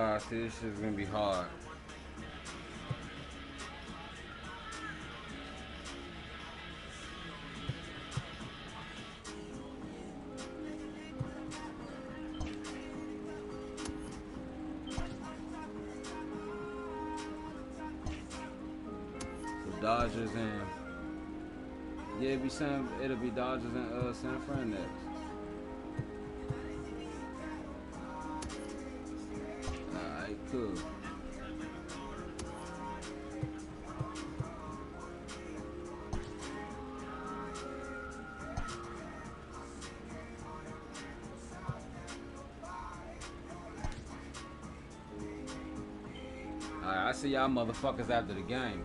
See, this shit's gonna be hard. So Dodgers and it'll be Dodgers and San Fran next. Alright, cool. Alright, I see y'all motherfuckers after the game.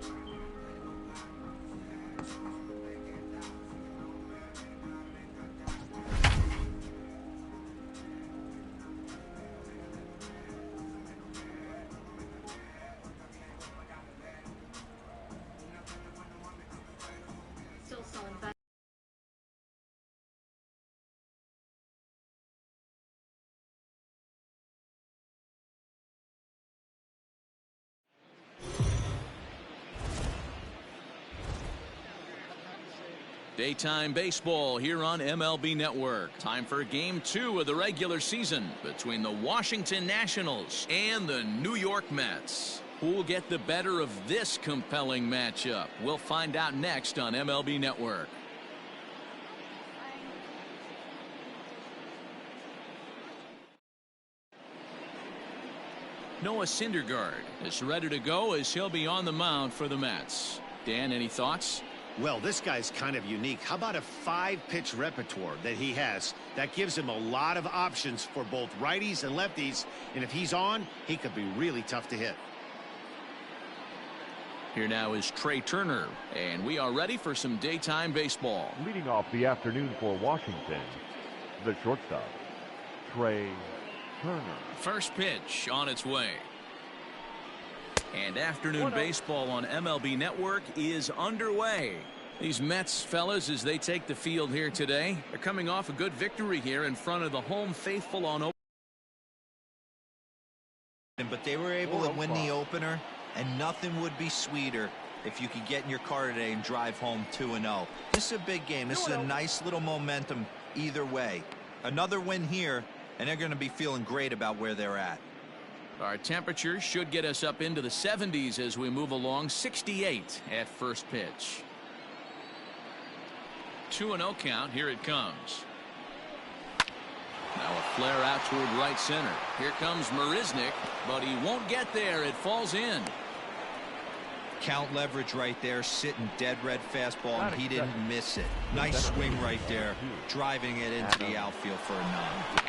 Daytime baseball here on MLB Network. Time for Game 2 of the regular season between the Washington Nationals and the New York Mets. Who will get the better of this compelling matchup? We'll find out next on MLB Network. Noah Syndergaard is ready to go as he'll be on the mound for the Mets. Dan, any thoughts? Well, this guy's kind of unique. How about a 5-pitch repertoire that he has? That gives him a lot of options for both righties and lefties. And if he's on, he could be really tough to hit. Here now is Trey Turner, and we are ready for some daytime baseball. Leading off the afternoon for Washington, the shortstop, Trey Turner. First pitch on its way. And afternoon baseball on MLB Network is underway. These Mets fellas, as they take the field here today, they're coming off a good victory here in front of the home faithful on opening. But they were able to win the opener, and nothing would be sweeter if you could get in your car today and drive home 2-0. This is a big game. This is a nice little momentum either way. Another win here, and they're going to be feeling great about where they're at. Our temperatures should get us up into the 70s as we move along. 68 at first pitch. 2-0 count. Here it comes. Now a flare out toward right center. Here comes Marisnick, but he won't get there. It falls in. Count leverage right there, sitting dead red fastball, and he didn't miss it. Nice swing right there, driving it into the outfield for a nod.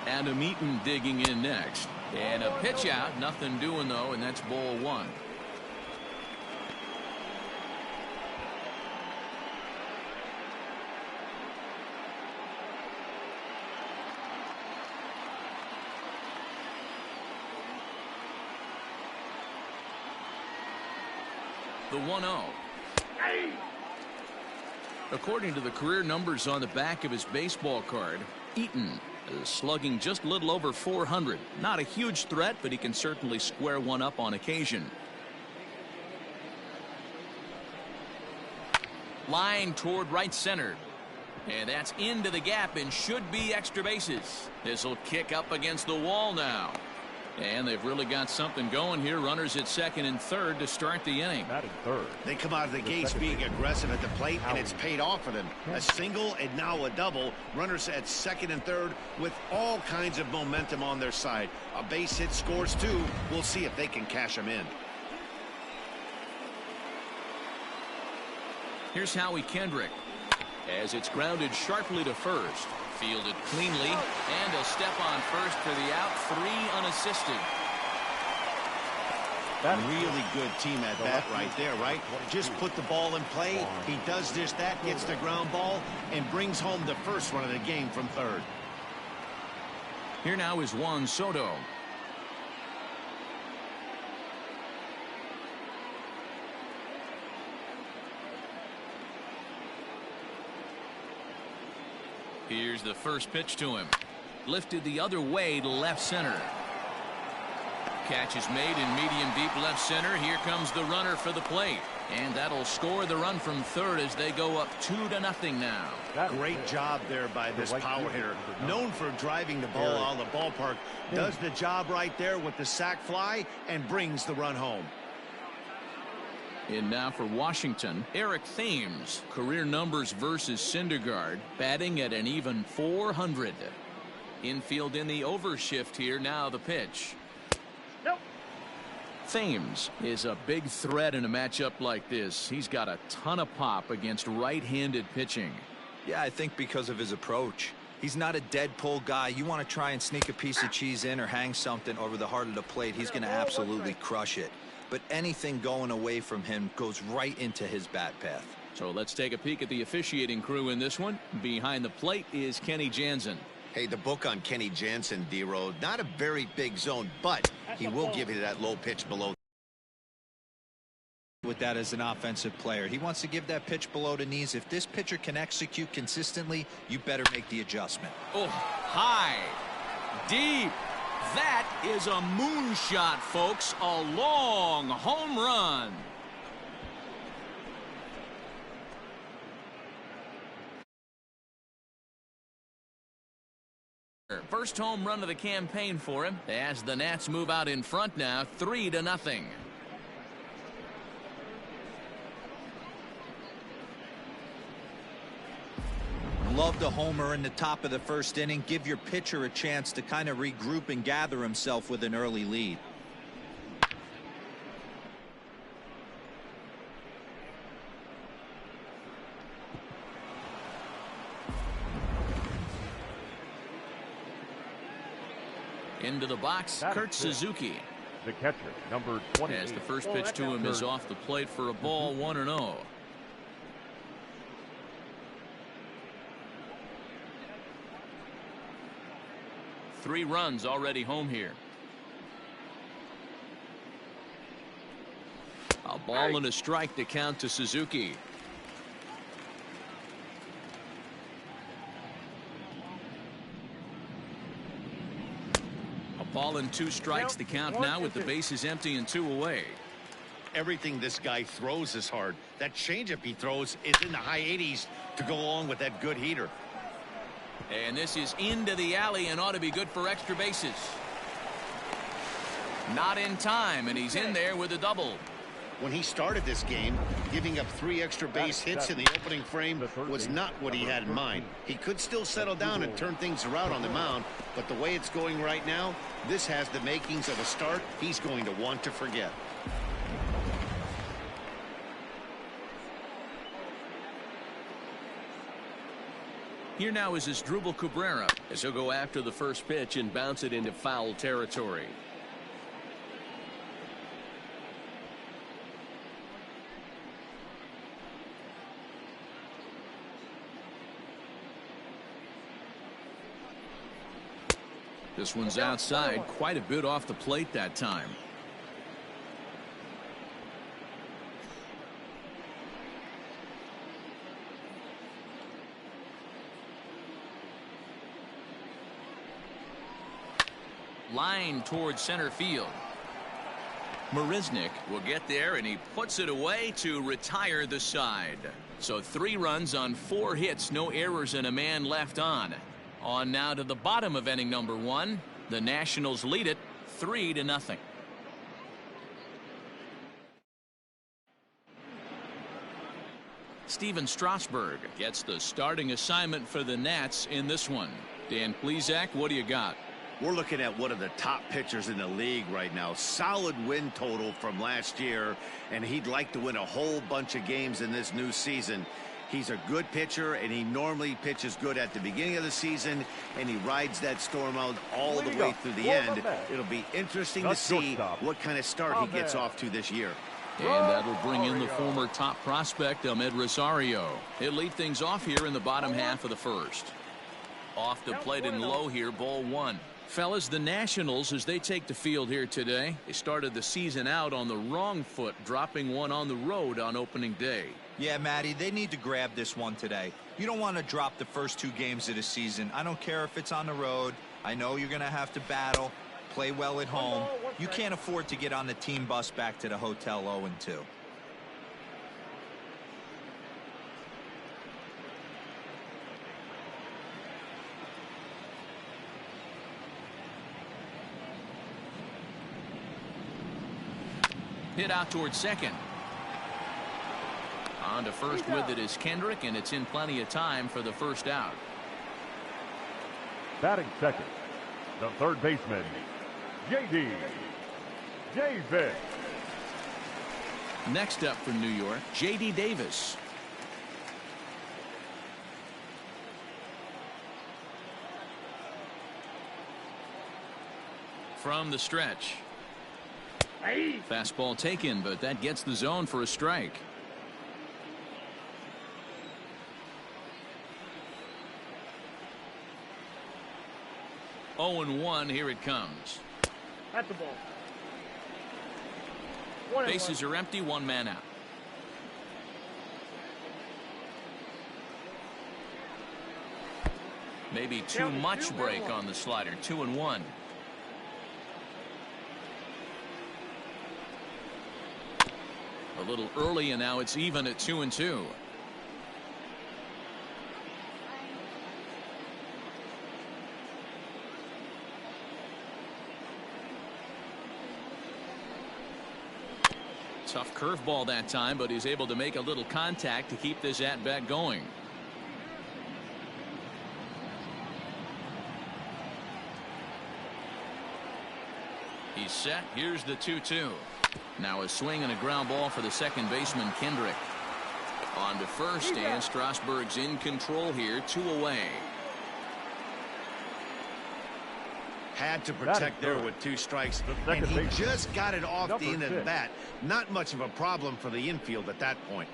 Adam Eaton digging in next. And a pitch out. Nothing doing, though, and that's ball one. The 1-0. According to the career numbers on the back of his baseball card, Eaton is slugging just a little over 400. Not a huge threat, but he can certainly square one up on occasion. Line toward right center. And that's into the gap and should be extra bases. This will kick up against the wall now. And they've really got something going here. Runners at second and third to start the inning. They come out of the gates being aggressive at the plate, and it's paid off for them. A single and now a double. Runners at second and third with all kinds of momentum on their side. A base hit scores too. We'll see if they can cash them in. Here's Howie Kendrick as it's grounded sharply to first. Fielded cleanly, and a step on first for the out. 3 unassisted. Really good team at bat right there, right? Just put the ball in play. He does just that, gets the ground ball, and brings home the first run of the game from third. Here now is Juan Soto. Here's the first pitch to him. Lifted the other way to left center. Catch is made in medium deep left center. Here comes the runner for the plate. And that'll score the run from third as they go up 2-0 now. Great job there by this power hitter. Known for driving the ball out of the ballpark. Does the job right there with the sac fly and brings the run home. And now for Washington, Eric Thames. Career numbers versus Syndergaard. Batting at an even .400. Infield in the overshift here. Now the pitch. Thames is a big threat in a matchup like this. He's got a ton of pop against right-handed pitching. Yeah, I think because of his approach. He's not a dead pull guy. You want to try and sneak a piece of cheese in or hang something over the heart of the plate, he's going to absolutely crush it. But anything going away from him goes right into his bat path. So let's take a peek at the officiating crew in this one. Behind the plate is Kenny Jansen. Hey, the book on Kenny Jansen, D-Road, not a very big zone, but he will give you that low pitch below. With that as an offensive player, he wants to give that pitch below the knees. If this pitcher can execute consistently, you better make the adjustment. Oh, high, deep. That is a moonshot, folks. A long home run. First home run of the campaign for him as the Nats move out in front now 3-0. Love the homer in the top of the first inning. Give your pitcher a chance to kind of regroup and gather himself with an early lead. Into the box, Kurt Suzuki. The catcher, number 20. As the first pitch to him is off the plate for a ball, 1-0. Three runs already home here. A ball and a strike to count to Suzuki. A ball and 2 strikes to count now with the bases empty and 2 away. Everything this guy throws is hard. That changeup he throws is in the high 80s to go along with that good heater. And this is into the alley and ought to be good for extra bases. Not in time, and he's in there with a double. When he started this game, giving up 3 extra base hits in the opening frame was not what he had in mind. He could still settle down and turn things around on the mound, but the way it's going right now, this has the makings of a start he's going to want to forget. Here now is Asdrubal Cabrera as he'll go after the first pitch and bounce it into foul territory. This one's outside, quite a bit off the plate that time. Line towards center field. Marisnick will get there, and he puts it away to retire the side. So 3 runs on 4 hits, no errors, and a man left on. On now to the bottom of inning number 1. The Nationals lead it 3-0. Steven Strasburg gets the starting assignment for the Nats in this one. Dan Plesac, what do you got? We're looking at one of the top pitchers in the league right now. Solid win total from last year, and he'd like to win a whole bunch of games in this new season. He's a good pitcher, and he normally pitches good at the beginning of the season, and he rides that storm out all the way through the end. It'll be interesting to see what kind of start he gets off to this year. And that'll bring in the former top prospect, Ahmed Rosario. He'll lead things off here in the bottom half of the first. Off the plate and low here, ball one. Fellas, the Nationals, as they take the field here today, they started the season out on the wrong foot, dropping one on the road on opening day. Yeah, Matty, they need to grab this one today. You don't want to drop the first 2 games of the season. I don't care if it's on the road. I know you're going to have to battle, play well at home. You can't afford to get on the team bus back to the hotel 0-2. Hit out towards second. On to first with it is Kendrick, and it's in plenty of time for the first out. Batting second, the third baseman, J.D. Davis. Next up for New York, J.D. Davis. From the stretch. Fastball taken, but that gets the zone for a strike. Oh and 1, here it comes. At the ball. Bases are empty, 1 man out. Maybe too much break on the slider. 2 and 1. A little early, and now it's even at 2 and 2. Tough curveball that time, but he's able to make a little contact to keep this at-bat going. He's set. Here's the 2-2. Now a swing and a ground ball for the second baseman, Kendrick. On to first, and Strasburg's in control here, 2 away. Had to protect there with 2 strikes, and he just got it off the end of the bat. Not much of a problem for the infield at that point.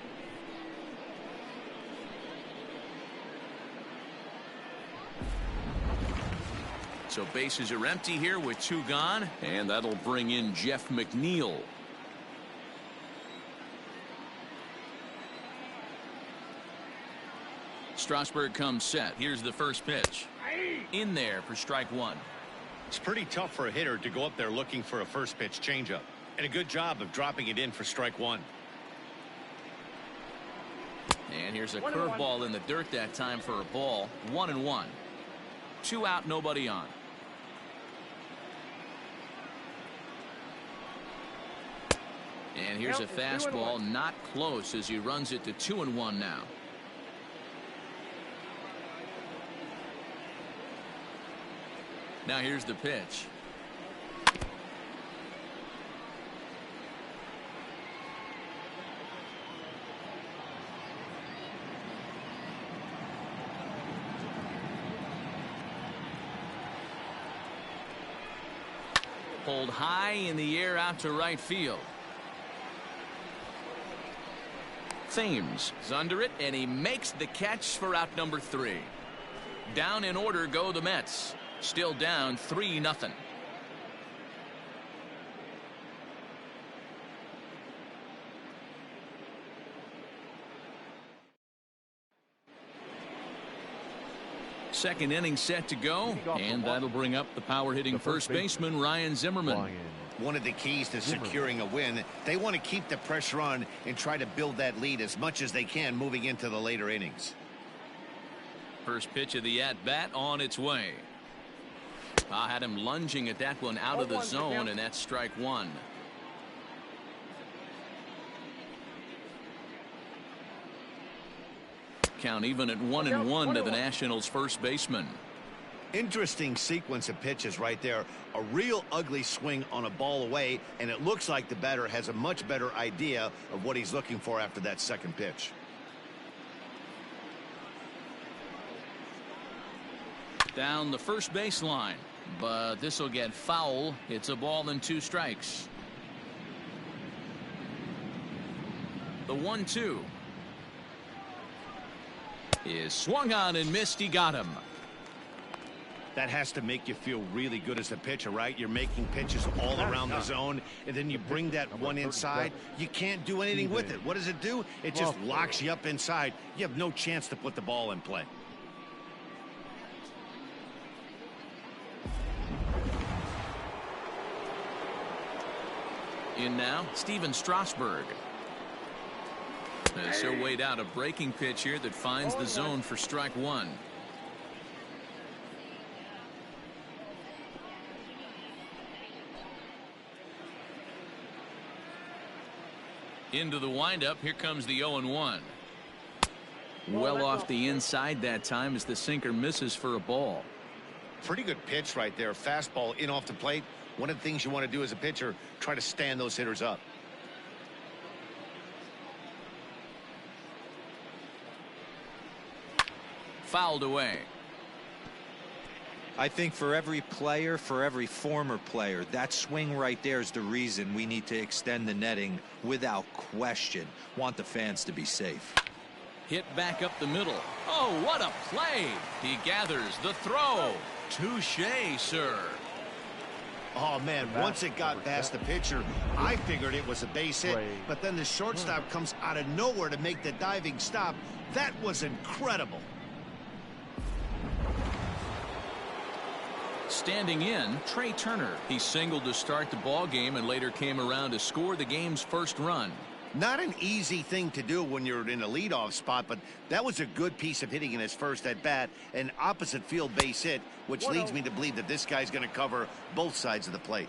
So bases are empty here with 2 gone, and that'll bring in Jeff McNeil. Strasburg comes set. Here's the first pitch. In there for strike 1. It's pretty tough for a hitter to go up there looking for a first pitch changeup, and a good job of dropping it in for strike 1. And here's a curveball in the dirt that time for a ball. 1 and 1. 2 out, nobody on. And here's a fastball, not close, as he runs it to 2 and 1 now. Now here's the pitch. Pulled high in the air out to right field. Thames is under it, and he makes the catch for out number 3. Down in order go the Mets. Still down 3-0. Second inning set to go, and that'll bring up the power hitting first baseman Ryan Zimmerman. One of the keys to securing a win, they want to keep the pressure on and try to build that lead as much as they can moving into the later innings. First pitch of the at-bat on its way. I had him lunging at that one out of the zone, and that's strike 1. Count even at 1 and 1 to the Nationals first baseman. Interesting sequence of pitches right there. A real ugly swing on a ball away, and it looks like the batter has a much better idea of what he's looking for after that second pitch. Down the first baseline, but this will get foul. It's a ball and 2 strikes. The 1-2 is swung on and missed. He got him. That has to make you feel really good as a pitcher, right? You're making pitches all around the zone, and then you bring that one inside. You can't do anything with it. What does it do? It just locks you up inside. You have no chance to put the ball in play. In now, Steven Strasburg. As he'll wait out a breaking pitch here that finds the zone for strike one. Into the windup. Here comes the 0-1. Well off the inside that time as the sinker misses for a ball. Pretty good pitch right there. Fastball in off the plate. One of the things you want to do as a pitcher, try to stand those hitters up. Fouled away. I think for every player, for every former player, that swing right there is the reason we need to extend the netting without question. Want the fans to be safe. Hit back up the middle. Oh, what a play. He gathers the throw. Touché, sir. Oh, man, once it got past the pitcher, I figured it was a base hit, but then the shortstop comes out of nowhere to make the diving stop. That was incredible. Standing in, Trey Turner. He singled to start the ball game and later came around to score the game's first run. Not an easy thing to do when you're in a leadoff spot, but that was a good piece of hitting in his first at bat, an opposite field base hit, which leads me to believe that this guy's going to cover both sides of the plate.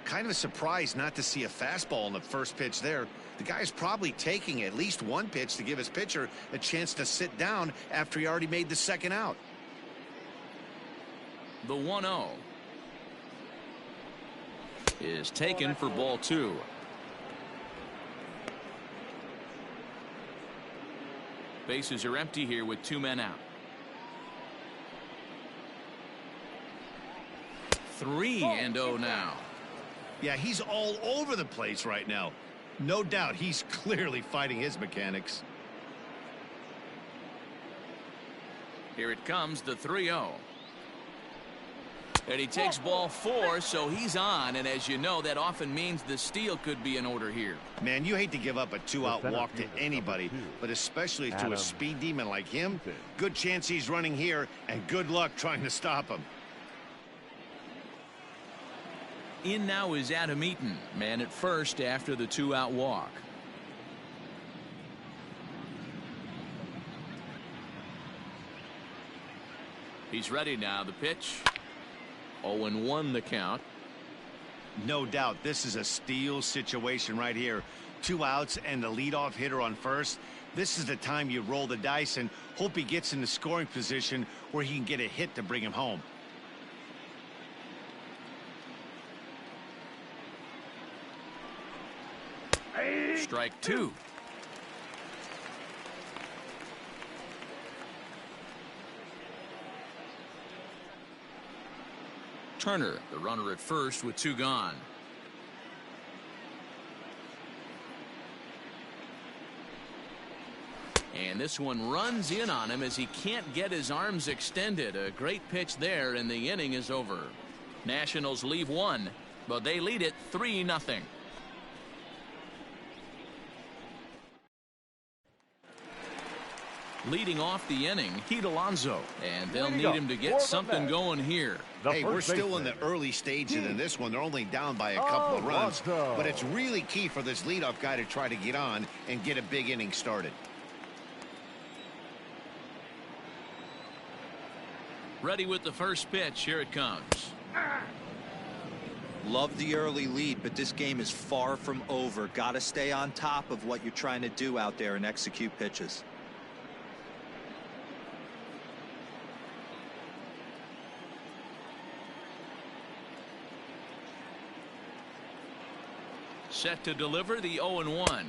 Kind of surprised not to see a fastball in the first pitch there. The guy's probably taking at least one pitch to give his pitcher a chance to sit down after he already made the second out. The 1-0 is taken for ball two. Bases are empty here with two men out. 3-0 now. Yeah, he's all over the place right now. No doubt he's clearly fighting his mechanics. Here it comes, the 3-0. And he takes ball four, so he's on. And as you know, that often means the steal could be in order here. Man, you hate to give up a two-out walk to anybody, but especially to a speed demon like him. Good chance he's running here, and good luck trying to stop him. In now is Adam Eaton, man at first after the two-out walk. He's ready now. The pitch. 0-1 the count. No doubt this is a steal situation right here. Two outs and the leadoff hitter on first. This is the time you roll the dice and hope he gets in the scoring position where he can get a hit to bring him home. Strike two. Turner, the runner at first with two gone. And this one runs in on him as he can't get his arms extended. A great pitch there, and the inning is over. Nationals leave one, but they lead it 3-0. Leading off the inning, Pete Alonso, and they'll need him to get something going here. Hey, we're still in the early stages in this one. They're only down by a couple of runs, but it's really key for this leadoff guy to try to get on and get a big inning started. Ready with the first pitch. Here it comes. Love the early lead, but this game is far from over. Got to stay on top of what you're trying to do out there and execute pitches. Set to deliver the 0-1.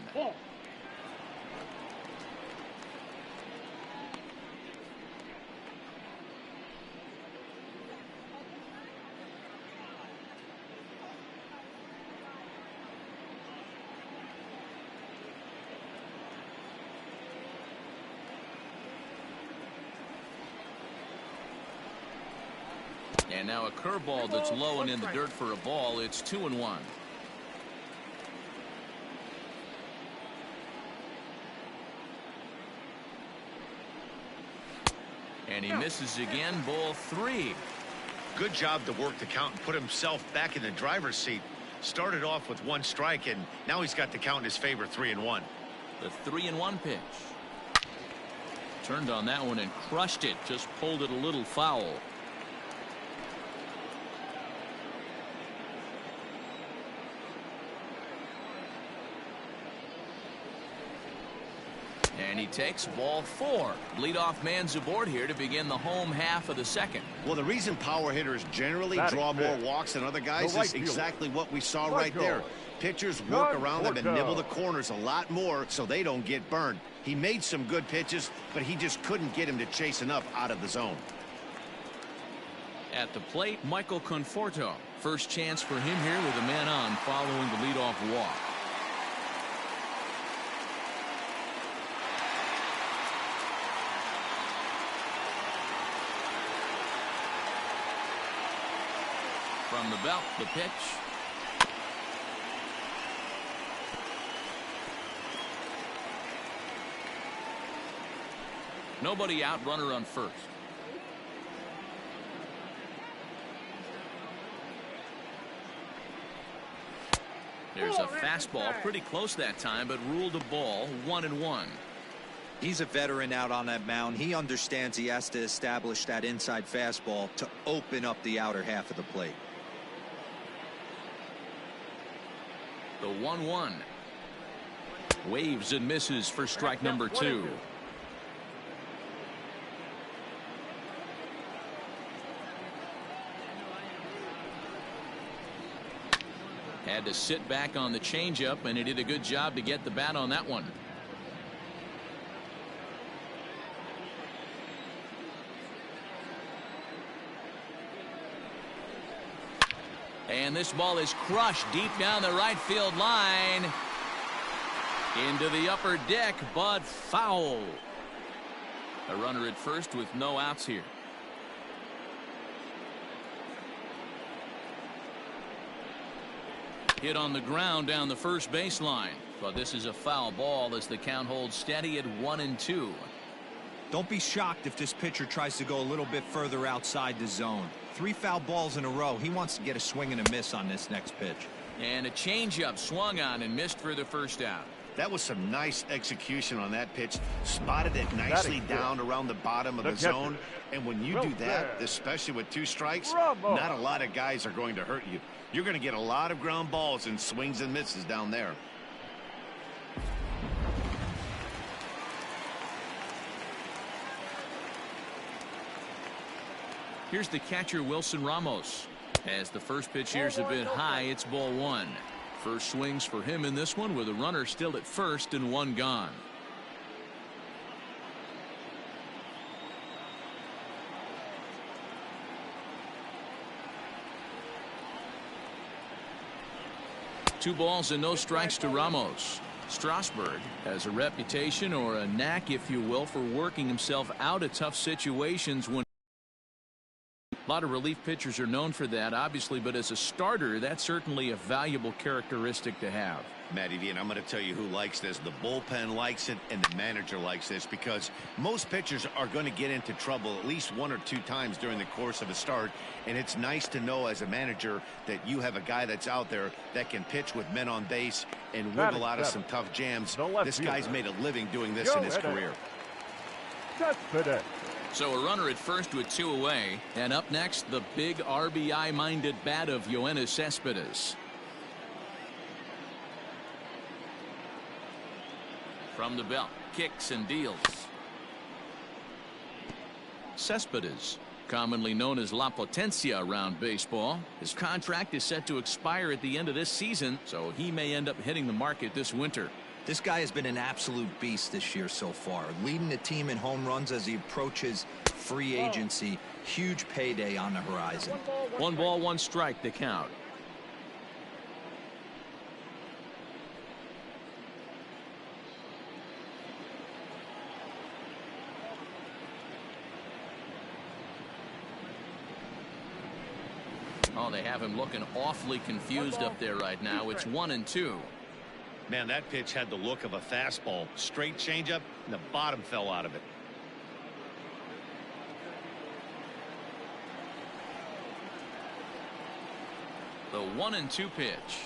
And now a curveball that's low and in the dirt for a ball. It's 2-1. And he misses again. Ball 3. Good job to work the count and put himself back in the driver's seat. Started off with 1 strike, and now he's got the count in his favor, 3-1. The 3-1 pitch. Turned on that one and crushed it. Just pulled it a little foul. And he takes ball 4. Leadoff man's aboard here to begin the home half of the second. Well, the reason power hitters generally draw more walks than other guys is exactly what we saw right there. Pitchers work around them and nibble the corners a lot more so they don't get burned. He made some good pitches, but he just couldn't get him to chase enough out of the zone. At the plate, Michael Conforto. First chance for him here with a man on following the leadoff walk. From the belt, the pitch. Nobody out, runner on first. There's a fastball, pretty close that time, but ruled a ball, 1-1. He's a veteran out on that mound. He understands he has to establish that inside fastball to open up the outer half of the plate. The 1-1. Waves and misses for strike number 2. Had to sit back on the changeup, and he did a good job to get the bat on that one. And this ball is crushed deep down the right field line. Into the upper deck, but foul. A runner at first with no outs here. Hit on the ground down the first baseline. But this is a foul ball as the count holds steady at 1-2. Don't be shocked if this pitcher tries to go a little bit further outside the zone. 3 foul balls in a row. He wants to get a swing and a miss on this next pitch. And a changeup swung on and missed for the first out. That was some nice execution on that pitch. Spotted it nicely down around the bottom of the zone. And when you do that, especially with 2 strikes, not a lot of guys are going to hurt you. You're going to get a lot of ground balls and swings and misses down there. Here's the catcher, Wilson Ramos. As the first pitch here's a bit high, it's ball 1. First swings for him in this one with a runner still at first and 1 gone. Two balls and no strikes to Ramos. Strasburg has a reputation, or a knack if you will, for working himself out of tough situations. When a lot of relief pitchers are known for that, obviously, but as a starter, that's certainly a valuable characteristic to have. Matty V, and I'm going to tell you who likes this. The bullpen likes it, and the manager likes this, because most pitchers are going to get into trouble at least 1 or 2 times during the course of a start, and it's nice to know as a manager that you have a guy that's out there that can pitch with men on base and wiggle out of some tough jams. This guy's made a living doing this in his career. So a runner at first with 2 away, and up next, the big RBI-minded bat of Yoenis Cespedes. From the belt, kicks and deals. Cespedes, commonly known as La Potencia around baseball. His contract is set to expire at the end of this season, so he may end up hitting the market this winter. This guy has been an absolute beast this year so far, leading the team in home runs as he approaches free agency. Huge payday on the horizon. 1 ball, 1 strike to count. Oh, they have him looking awfully confused up there right now. It's 1-2. Man, that pitch had the look of a fastball. Straight changeup, and the bottom fell out of it. The 1-2 pitch.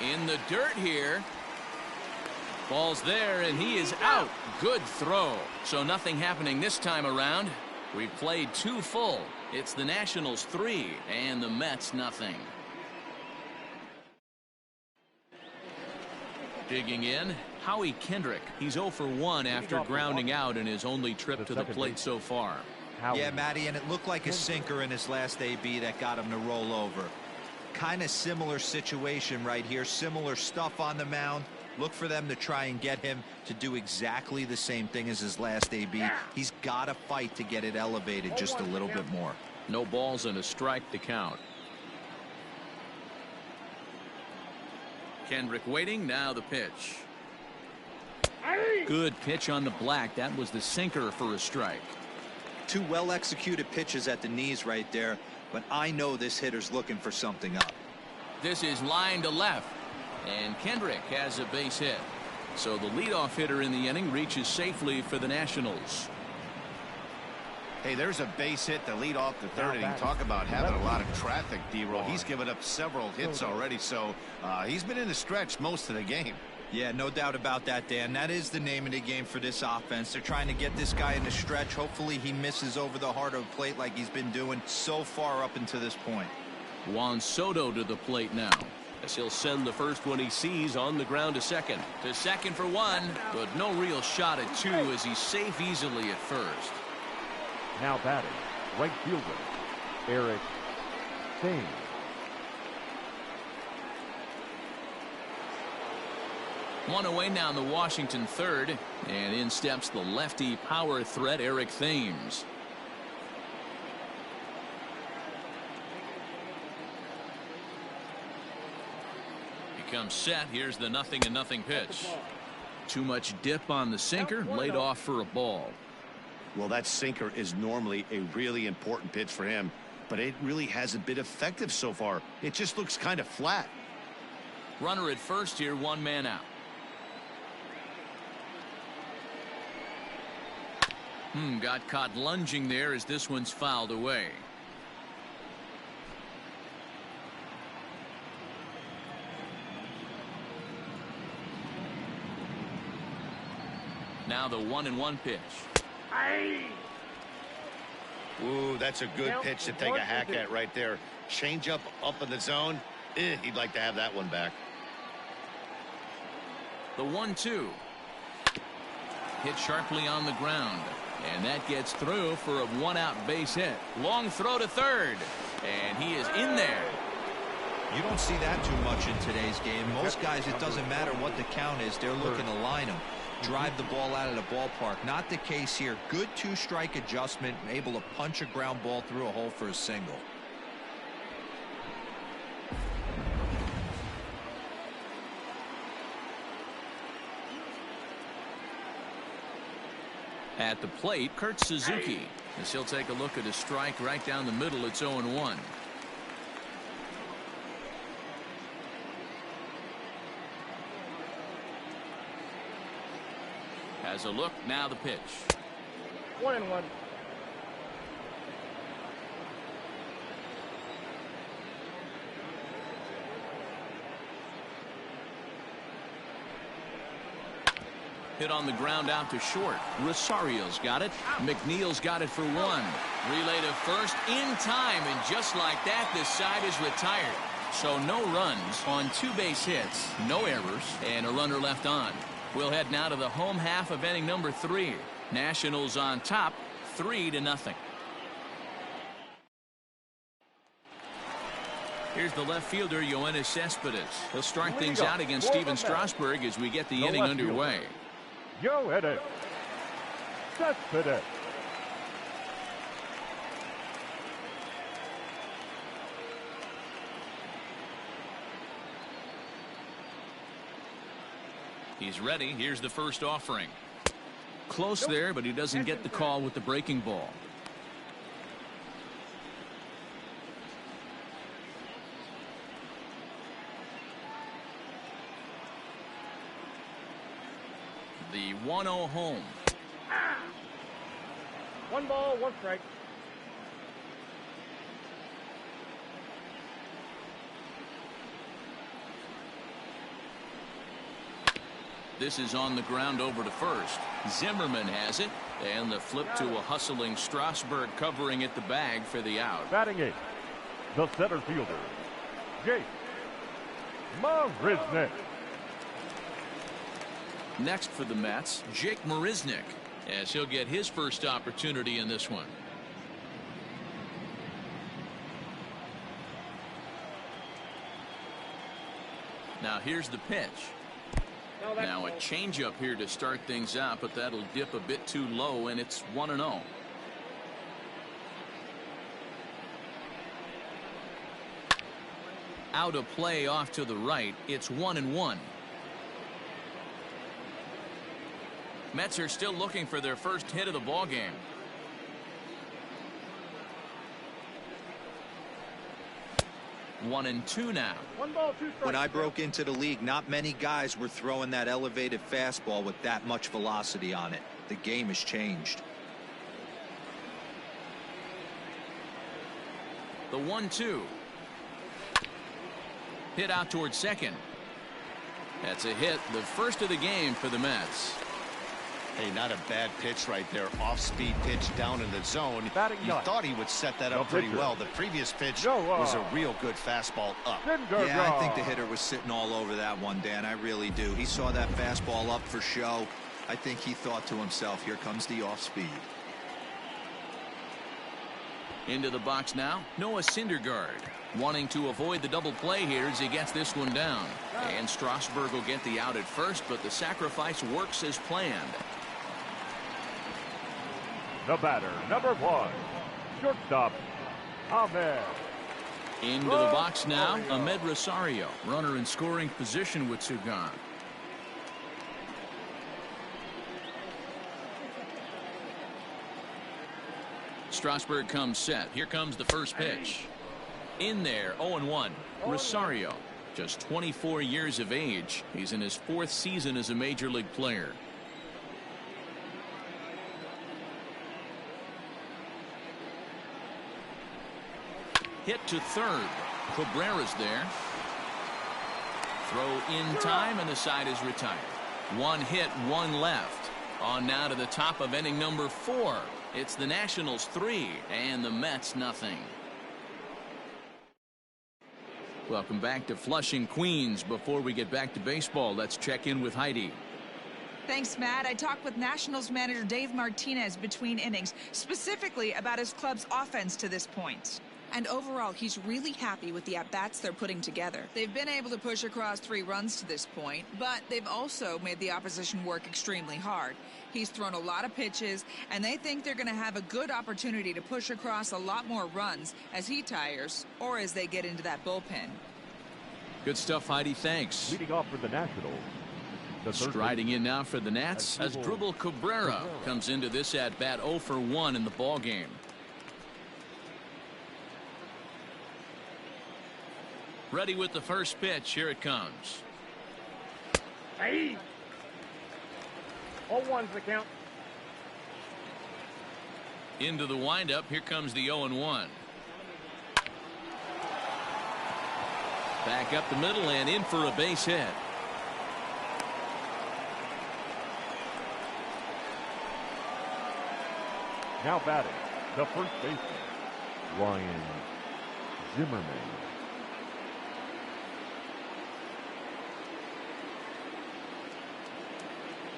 In the dirt here. Ball's there, and he is out. Good throw. So nothing happening this time around. We've played 2 full. It's the Nationals 3 and the Mets nothing. Digging in, Howie Kendrick. He's 0 for 1 after grounding out in his only trip to the plate so far. Yeah, Matty, and it looked like a sinker in his last AB that got him to roll over. Kind of similar situation right here. Similar stuff on the mound. Look for them to try and get him to do exactly the same thing as his last AB. He's got to fight to get it elevated just a little bit more. No balls and a strike to count. Kendrick waiting. Now the pitch. Good pitch on the black. That was the sinker for a strike. 2 well executed pitches at the knees right there, but I know this hitter's looking for something up. This is line to left, and Kendrick has a base hit. So the leadoff hitter in the inning reaches safely for the Nationals. Hey, there's a base hit to lead off the third inning. Talk about having a lot of traffic, D-Roll. He's given up several hits already, so he's been in the stretch most of the game. Yeah, no doubt about that, Dan. That is the name of the game for this offense. They're trying to get this guy in the stretch. Hopefully he misses over the heart of the plate like he's been doing so far up until this point. Juan Soto to the plate now, as he'll send the first one he sees on the ground to second. To second for 1, but no real shot at 2 as he's safe easily at first. Now batting, right fielder, Eric Thames. One away now in the Washington third, and in steps the lefty power threat Eric Thames. He comes set. Here's the 0-0 pitch. Too much dip on the sinker, laid off for a ball. Well, that sinker is normally a really important pitch for him, but it really hasn't been effective so far. It just looks kind of flat. Runner at first here, 1 man out. Got caught lunging there as this one's fouled away. Now the 1-1 pitch. Ooh, that's a good pitch to take a hack at right there. Change up in the zone. He'd like to have that one back. The 1-2. Hit sharply on the ground. And that gets through for a 1-out base hit. Long throw to third. And he is in there. You don't see that too much in today's game. Most guys, it doesn't matter what the count is. They're looking to line them. Drive the ball out of the ballpark. Not the case here. Good 2-strike adjustment. Able to punch a ground ball through a hole for a single. At the plate, Kurt Suzuki, as he'll take a look at a strike right down the middle. It's 0-1. Has a look. Now the pitch. 1-1. Hit on the ground out to short. Rosario's got it. McNeil's got it for 1. Relay to first in time, and just like that, this side is retired. So no runs on 2 base hits, no errors, and a runner left on. We'll head now to the home half of inning number 3. Nationals on top, 3-0. Here's the left fielder, Yoenis Cespedes. He'll start things out against Steven Strasburg as we get the inning underway. Yoenis Cespedes. He's ready. Here's the first offering. Close there, but he doesn't get the call with the breaking ball. The 1-0 home. 1 ball, 1 strike. This is on the ground over to first. Zimmerman has it, and the flip to a hustling Strasburg covering at the bag for the out. Batting eighth, the center fielder, Jake Marisnick. Next for the Mets, Jake Marisnick, as he'll get his first opportunity in this one. Now here's the pitch. Now a changeup here to start things out, but that'll dip a bit too low, and it's 1-0. Out of play off to the right. It's 1-1. Mets are still looking for their first hit of the ball game. One and two now. 1 ball, 2 strikes. When I broke into the league, not many guys were throwing that elevated fastball with that much velocity on it. The game has changed. The 1-2. Hit out towards second. That's a hit, the first of the game for the Mets. Hey, not a bad pitch right there. Off-speed pitch down in the zone. You thought he would set that up pretty well. The previous pitch was a real good fastball up. Yeah, I think the hitter was sitting all over that one, Dan. I really do. He saw that fastball up for show. I think he thought to himself, here comes the off-speed. Into the box now, Noah Syndergaard. Wanting to avoid the double play here as he gets this one down. And Strasburg will get the out at first, but the sacrifice works as planned. The batter, number 1, shortstop, Ahmed. Into the box now, Ahmed Rosario. Runner in scoring position with two gone. Strasburg comes set. Here comes the first pitch. In there, 0-1. Rosario, just 24 years of age. He's in his 4th season as a major league player. Hit to third. Cabrera's there. Throw in time, and the side is retired. 1 hit, 1 left. On now to the top of inning number 4. It's the Nationals 3 and the Mets nothing. Welcome back to Flushing, Queens. Before we get back to baseball, let's check in with Heidi. Thanks, Matt. I talked with Nationals manager Dave Martinez between innings, specifically about his club's offense to this point. And overall, he's really happy with the at-bats they're putting together. They've been able to push across 3 runs to this point, but they've also made the opposition work extremely hard. He's thrown a lot of pitches, and they think they're going to have a good opportunity to push across a lot more runs as he tires or as they get into that bullpen. Good stuff, Heidi. Thanks. Leading off for the Nationals. Striding in now for the Nats as Drupal Cabrera comes into this at-bat 0 for 1 in the ball game. Ready with the first pitch. Here it comes. Hey! 0-1's the count. Into the windup. Here comes the 0-1. Back up the middle and in for a base hit. Now batting, the first baseman, Ryan Zimmerman.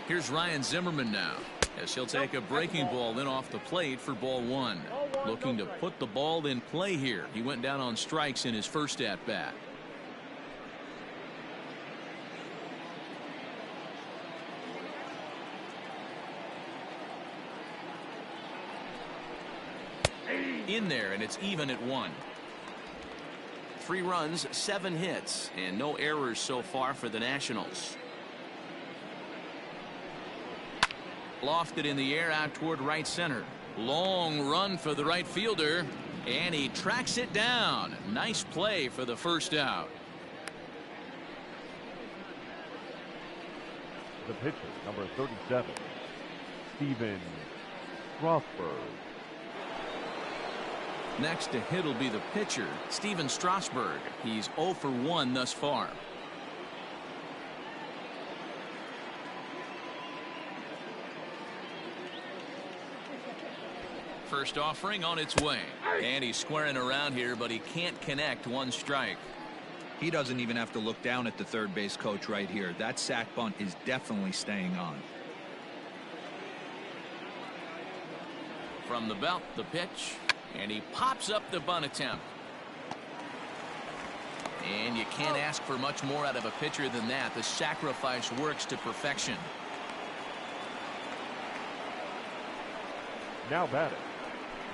Here's Ryan Zimmerman now, as he'll take a breaking ball in off the plate for ball 1. Looking to put the ball in play here. He went down on strikes in his first at-bat. In there, and it's even at 1. 3 runs, 7 hits, and no errors so far for the Nationals. Lofted in the air out toward right center. Long run for the right fielder, and he tracks it down. Nice play for the first out. The pitcher, number 37, Steven Strasburg. Next to hit will be the pitcher, Steven Strasburg. He's 0 for 1 thus far. First offering on its way. And he's squaring around here, but he can't connect. One strike. He doesn't even have to look down at the third base coach right here. That sac bunt is definitely staying on. From the belt, the pitch. And he pops up the bunt attempt. And you can't ask for much more out of a pitcher than that. The sacrifice works to perfection. Now batting,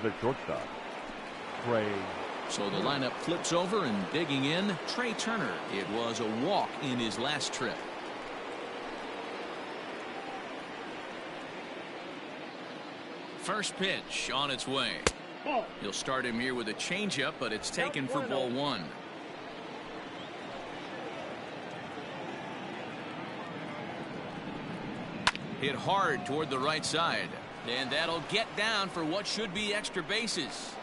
the shortstop, Trey. So the lineup flips over, and digging in, Trey Turner. It was a walk in his last trip. First pitch on its way. He'll start him here with a changeup, but it's taken for ball 1. Hit hard toward the right side, and that'll get down for what should be extra bases.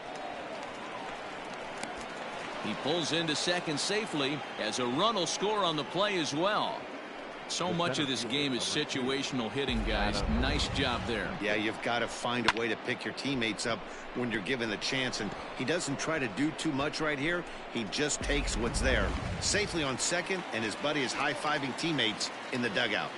He pulls into second safely, as a run will score on the play as well. So much of this game is situational hitting, guys. Nice job there. Yeah, you've got to find a way to pick your teammates up when you're given the chance, and he doesn't try to do too much right here. He just takes what's there. Safely on second, and his buddy is high-fiving teammates in the dugout.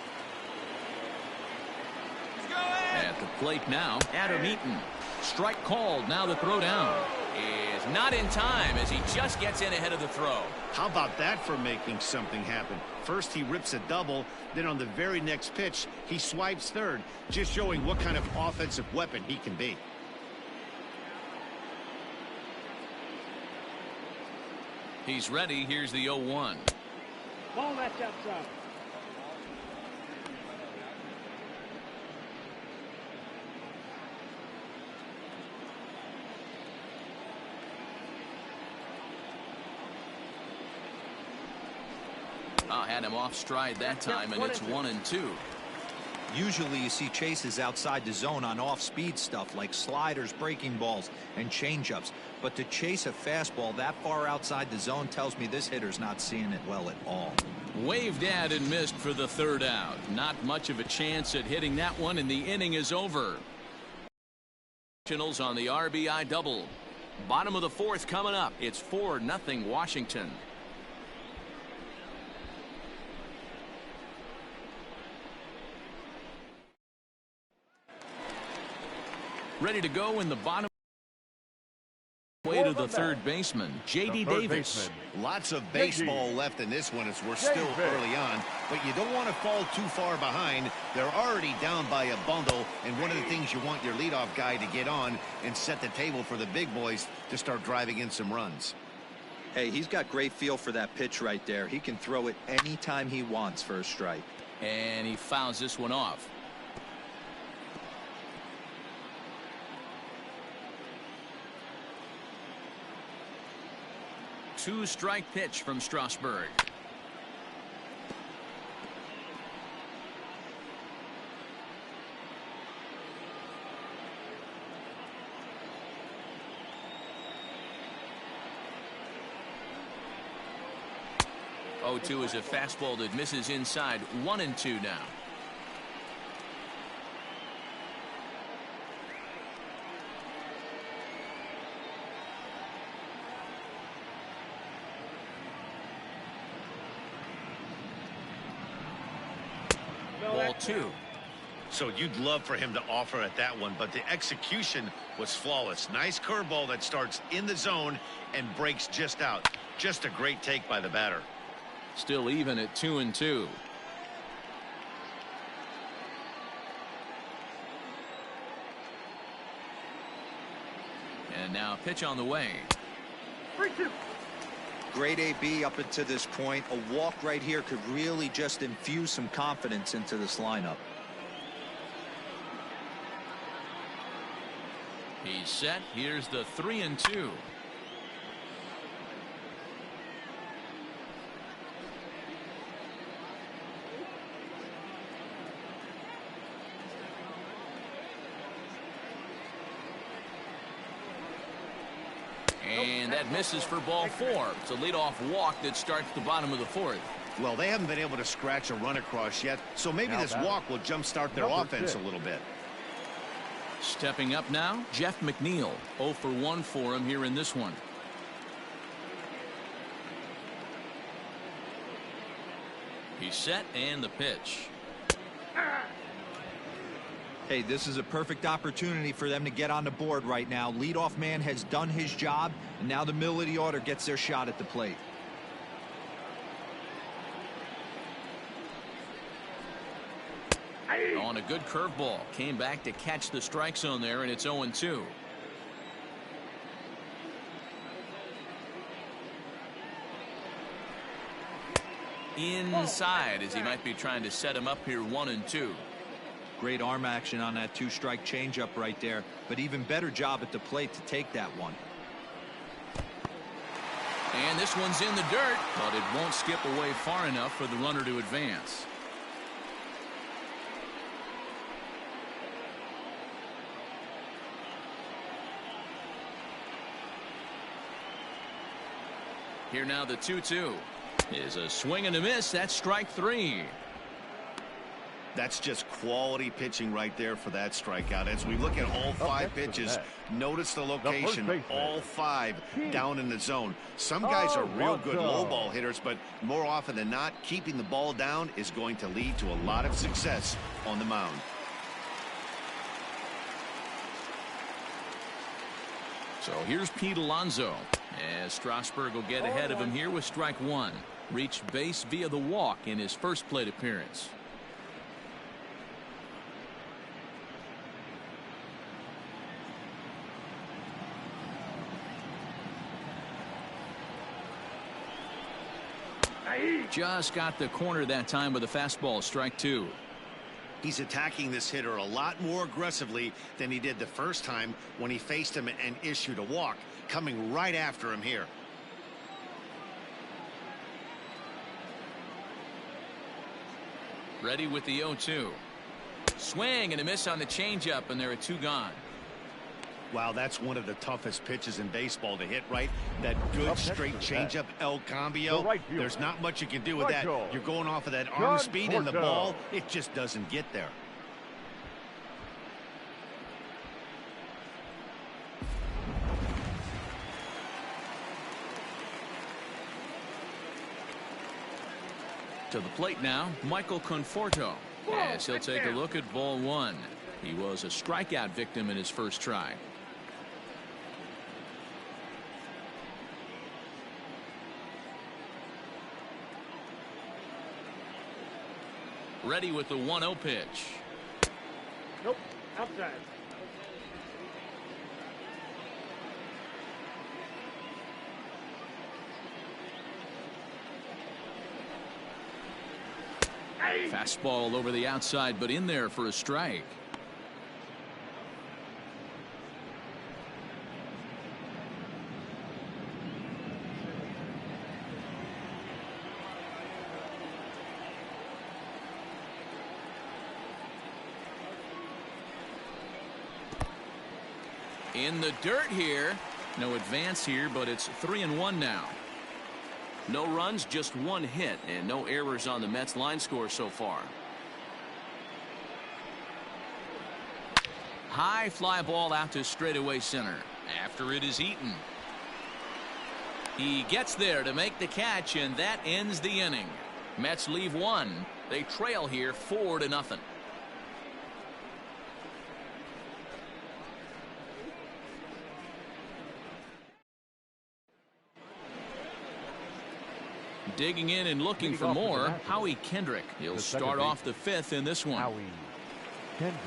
At the plate now, Adam Eaton. Strike called. Now the throw down is not in time, as he just gets in ahead of the throw. How about that for making something happen? First he rips a double, then on the very next pitch he swipes third, just showing what kind of offensive weapon he can be. He's ready. Here's the 0-1. Ball that's outside. Had him off stride that time, and it's 1-2. Usually you see chases outside the zone on off-speed stuff like sliders, breaking balls, and changeups. But to chase a fastball that far outside the zone tells me this hitter's not seeing it well at all. Waved at and missed for the third out. Not much of a chance at hitting that one, and the inning is over. Nationals on the RBI double. Bottom of the fourth coming up. It's 4-0 Washington. Ready to go in the bottom way to the third baseman, J.D. Davis. Lots of baseball left in this one as we're still early on, but you don't want to fall too far behind. They're already down by a bundle, and one of the things you want your leadoff guy to get on and set the table for the big boys to start driving in some runs. Hey, he's got great feel for that pitch right there. He can throw it anytime he wants for a strike. And he fouls this one off. Two-strike pitch from Strasburg. Oh, 2 is a fastball that misses inside. 1-2 now. Ball 2. So you'd love for him to offer at that one, but the execution was flawless. Nice curveball that starts in the zone and breaks just out. Just a great take by the batter. Still even at 2-2. And now pitch on the way. 3-2. Great AB up until this point. A walk right here could really just infuse some confidence into this lineup. He's set. Here's the 3-2. And that misses for ball 4. It's a leadoff walk that starts the bottom of the 4th. Well, they haven't been able to scratch a run across yet, so maybe this walk will jumpstart their offense a little bit. Stepping up now, Jeff McNeil. 0 for 1 for him here in this one. He's set and the pitch. Hey, this is a perfect opportunity for them to get on the board right now. Leadoff man has done his job, and now the middle of the order gets their shot at the plate. On a good curveball. Came back to catch the strike zone there, and it's 0-2. Inside, as he might be trying to set him up here 1-2. Great arm action on that 2-strike changeup right there, but even better job at the plate to take that one. And this one's in the dirt, but it won't skip away far enough for the runner to advance. Here now the 2-2 is a swing and a miss. That's strike 3. That's just quality pitching right there for that strikeout. As we look at all 5 pitches, notice the location, all 5 down in the zone. Some guys are real good low ball hitters, but more often than not, keeping the ball down is going to lead to a lot of success on the mound. So here's Pete Alonso, as Strasburg will get ahead of him here with strike 1. Reached base via the walk in his first plate appearance. Just got the corner that time with a fastball, strike 2. He's attacking this hitter a lot more aggressively than he did the first time when he faced him and issued a walk, coming right after him here. Ready with the 0-2. Swing and a miss on the changeup, and there are 2 gone. Wow, that's one of the toughest pitches in baseball to hit, right? That good straight changeup, El Cambio. There's not much you can do with that. You're going off of that arm speed, and the ball, it just doesn't get there. To the plate now, Michael Conforto, as he'll take a look at ball 1. He was a strikeout victim in his first try. Ready with the 1-0 pitch. Nope, outside. Fastball over the outside, but in there for a strike. In the dirt here. No advance here, but it's 3-1 now. No runs, just 1 hit, and no errors on the Mets line score so far. High fly ball out to straightaway center after it is eaten. He gets there to make the catch, and that ends the inning. Mets leave 1. They trail here 4-0. Digging in and looking for more, Howie Kendrick. He'll start off the 5th in this one. Howie Kendrick.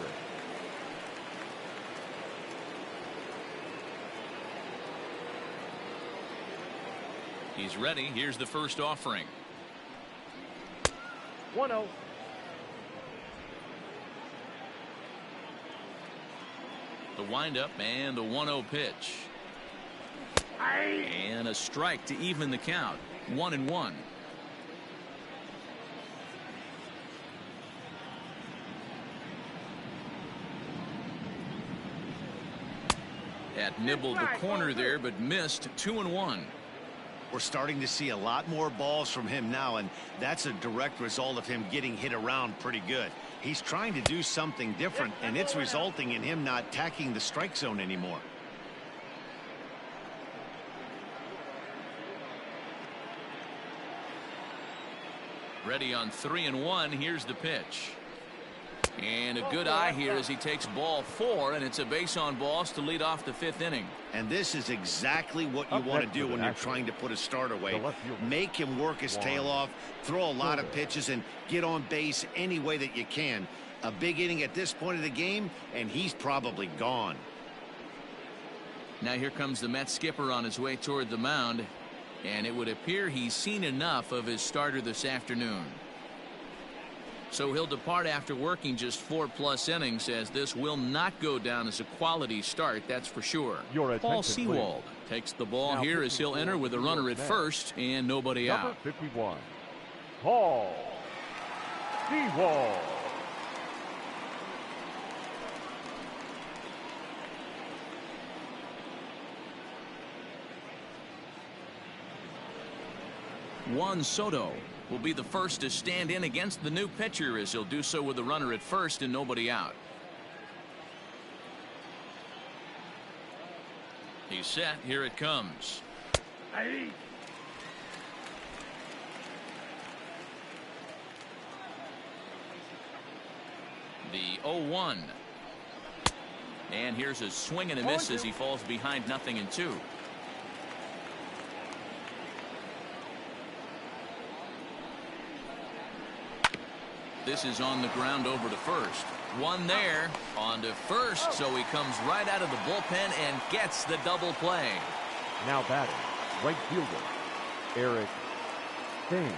He's ready. Here's the first offering. 1-0. The windup and the 1-0 pitch. And a strike to even the count. 1-1. Had nibbled the corner there, but missed 2-1. We're starting to see a lot more balls from him now, and that's a direct result of him getting hit around pretty good. He's trying to do something different, and it's resulting in him not attacking the strike zone anymore. Ready on 3-1. Here's the pitch. And a good eye here as he takes ball 4, and it's a base on balls to lead off the 5th inning. And this is exactly what you want to do when you're trying to put a start away. Make him work his tail off, throw a lot of pitches, and get on base any way that you can. A big inning at this point of the game, and he's probably gone. Now here comes the Mets skipper on his way toward the mound, and it would appear he's seen enough of his starter this afternoon. So he'll depart after working just 4+ innings, as this will not go down as a quality start, that's for sure. Paul Sewald takes the ball here as he'll enter with a runner at first and nobody out. Number 51, Paul Sewald. Juan Soto will be the first to stand in against the new pitcher, as he'll do so with a runner at first and nobody out. He's set. Here it comes. The 0-1. And here's a swing and a miss as he falls behind 0-2. This is on the ground over to first. One there on to first, so he comes right out of the bullpen and gets the double play. Now batting, right fielder, Eric Thames.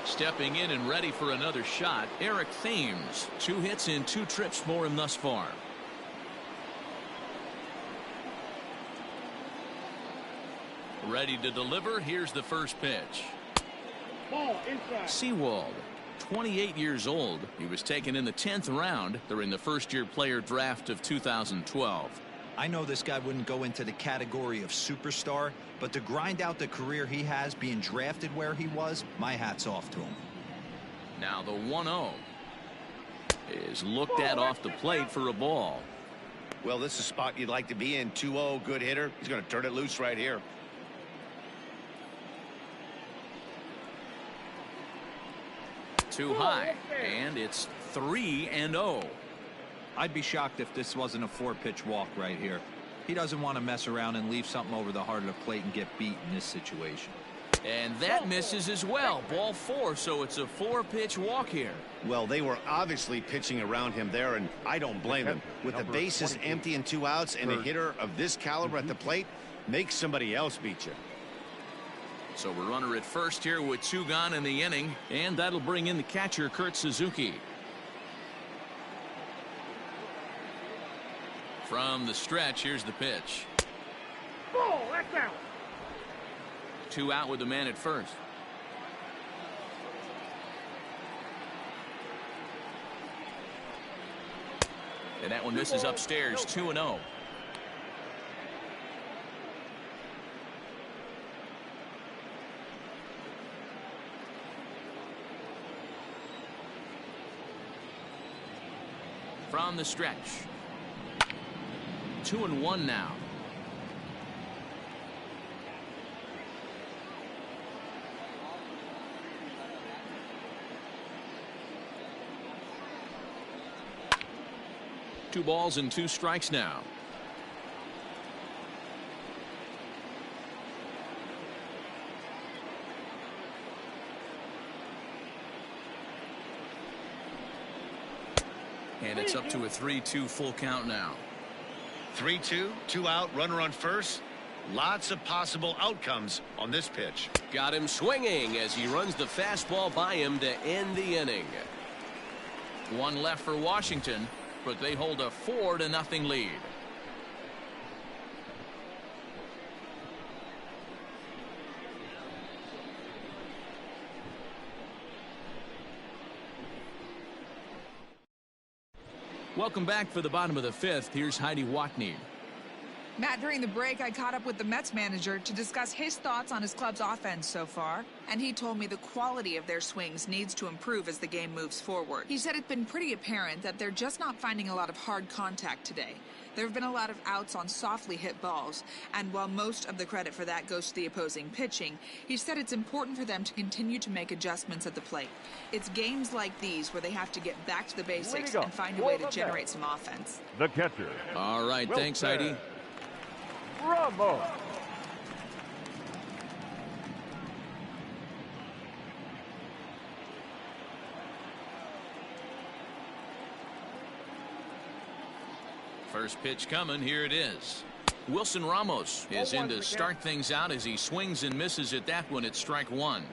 Stepping in and ready for another shot, Eric Thames. 2 hits in 2 trips for him thus far. Ready to deliver. Here's the first pitch. Ball inside. Sewald, 28 years old. He was taken in the 10th round during the first-year player draft of 2012. I know this guy wouldn't go into the category of superstar, but to grind out the career he has being drafted where he was, my hat's off to him. Now the 1-0 is looked at off the plate for a ball. Well, this is a spot you'd like to be in. 2-0, good hitter. He's going to turn it loose right here. Too high, and it's 3-0. I'd be shocked if this wasn't a 4-pitch walk right here. He doesn't want to mess around and leave something over the heart of the plate and get beat in this situation. And that misses as well. Ball 4, so it's a 4-pitch walk here. Well, they were obviously pitching around him there, and I don't blame them. With the bases empty and 2 outs, and a hitter of this caliber at the plate, make somebody else beat you. So we're runner at first here with 2 gone in the inning, and that'll bring in the catcher, Kurt Suzuki. From the stretch, here's the pitch. Ball, that's out. 2 out with the man at first. And that one misses upstairs. 2-0. From the stretch. 2-1 now. Two balls and 2 strikes now. And it's up to a 3-2 full count now. 3-2, 2 out, runner on first. Lots of possible outcomes on this pitch. Got him swinging as he runs the fastball by him to end the inning. 1 left for Washington, but they hold a 4-0 lead. Welcome back for the bottom of the fifth. Here's Heidi Watney. Matt, during the break, I caught up with the Mets manager to discuss his thoughts on his club's offense so far, and he told me the quality of their swings needs to improve as the game moves forward. He said it's been pretty apparent that they're just not finding a lot of hard contact today. There have been a lot of outs on softly hit balls, and while most of the credit for that goes to the opposing pitching, he said it's important for them to continue to make adjustments at the plate. It's games like these where they have to get back to the basics and find a way to generate some offense. The catcher. All right, thanks, Heidi. Ramos. First pitch coming. Here it is. Wilson Ramos is in to start things out as he swings and misses at that one at strike one.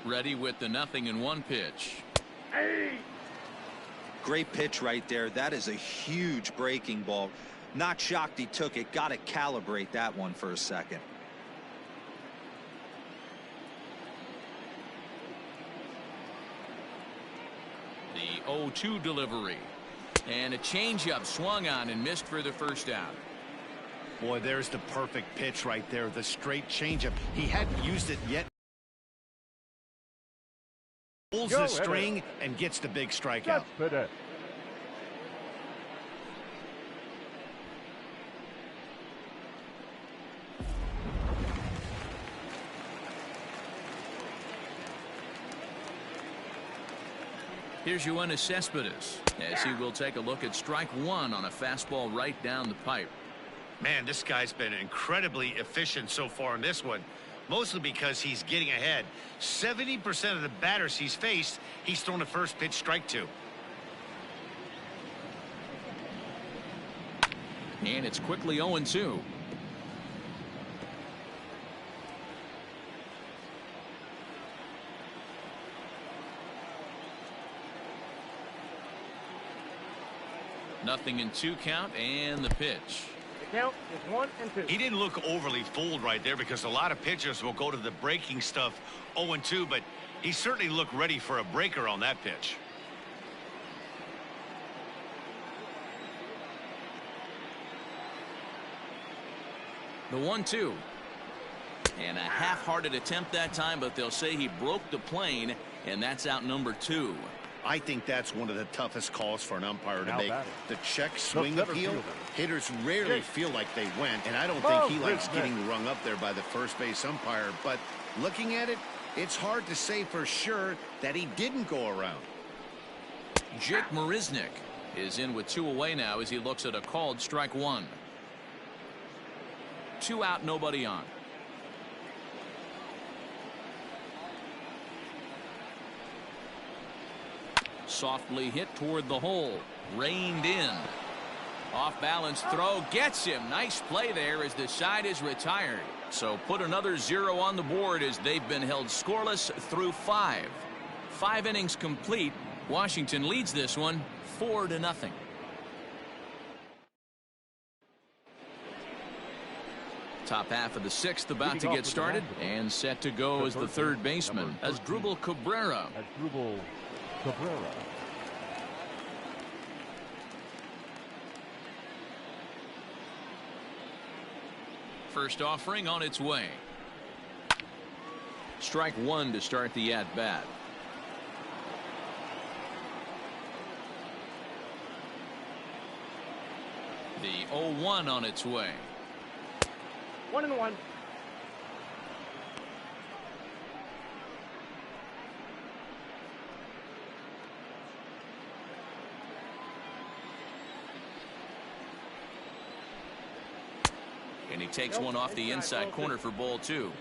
Ready with the 0-1 pitch. Great pitch right there. That is a huge breaking ball. Not shocked he took it. Got to calibrate that one for a second. The 0-2 delivery. And a changeup swung on and missed for the first out. Boy, there's the perfect pitch right there. The straight changeup. He hadn't used it yet. Pulls the string and gets the big strikeout. Here's Yoenis Cespedes as he will take a look at strike one on a fastball right down the pipe. Man, this guy's been incredibly efficient so far in this one. Mostly because he's getting ahead. 70% of the batters he's faced, he's thrown a first pitch strike to. And it's quickly 0-2. Nothing in 2 count and the pitch. Count is 1-2. He didn't look overly fooled right there because a lot of pitchers will go to the breaking stuff 0-2, but he certainly looked ready for a breaker on that pitch. The 1-2. And a half-hearted attempt that time, but they'll say he broke the plane, and that's out number 2. I think that's one of the toughest calls for an umpire to make. The check swing The appeal. fielder. Hitters rarely feel like they went, and I don't think he likes getting rung up there by the first base umpire. But looking at it, it's hard to say for sure that he didn't go around. Jake Marisnick is in with 2 away now as he looks at a called strike one. 2 out, nobody on. Softly hit toward the hole. Reined in. Off balance throw gets him. Nice play there as the side is retired. So put another 0 on the board as they've been held scoreless through 5. 5 innings complete. Washington leads this one 4-0. Top half of the 6th about to get started and set to go as the third baseman Asdrubal Cabrera. First offering on its way. Strike one to start the at-bat. The 0-1 on its way. 1-1. And he takes one off the inside corner for ball 2.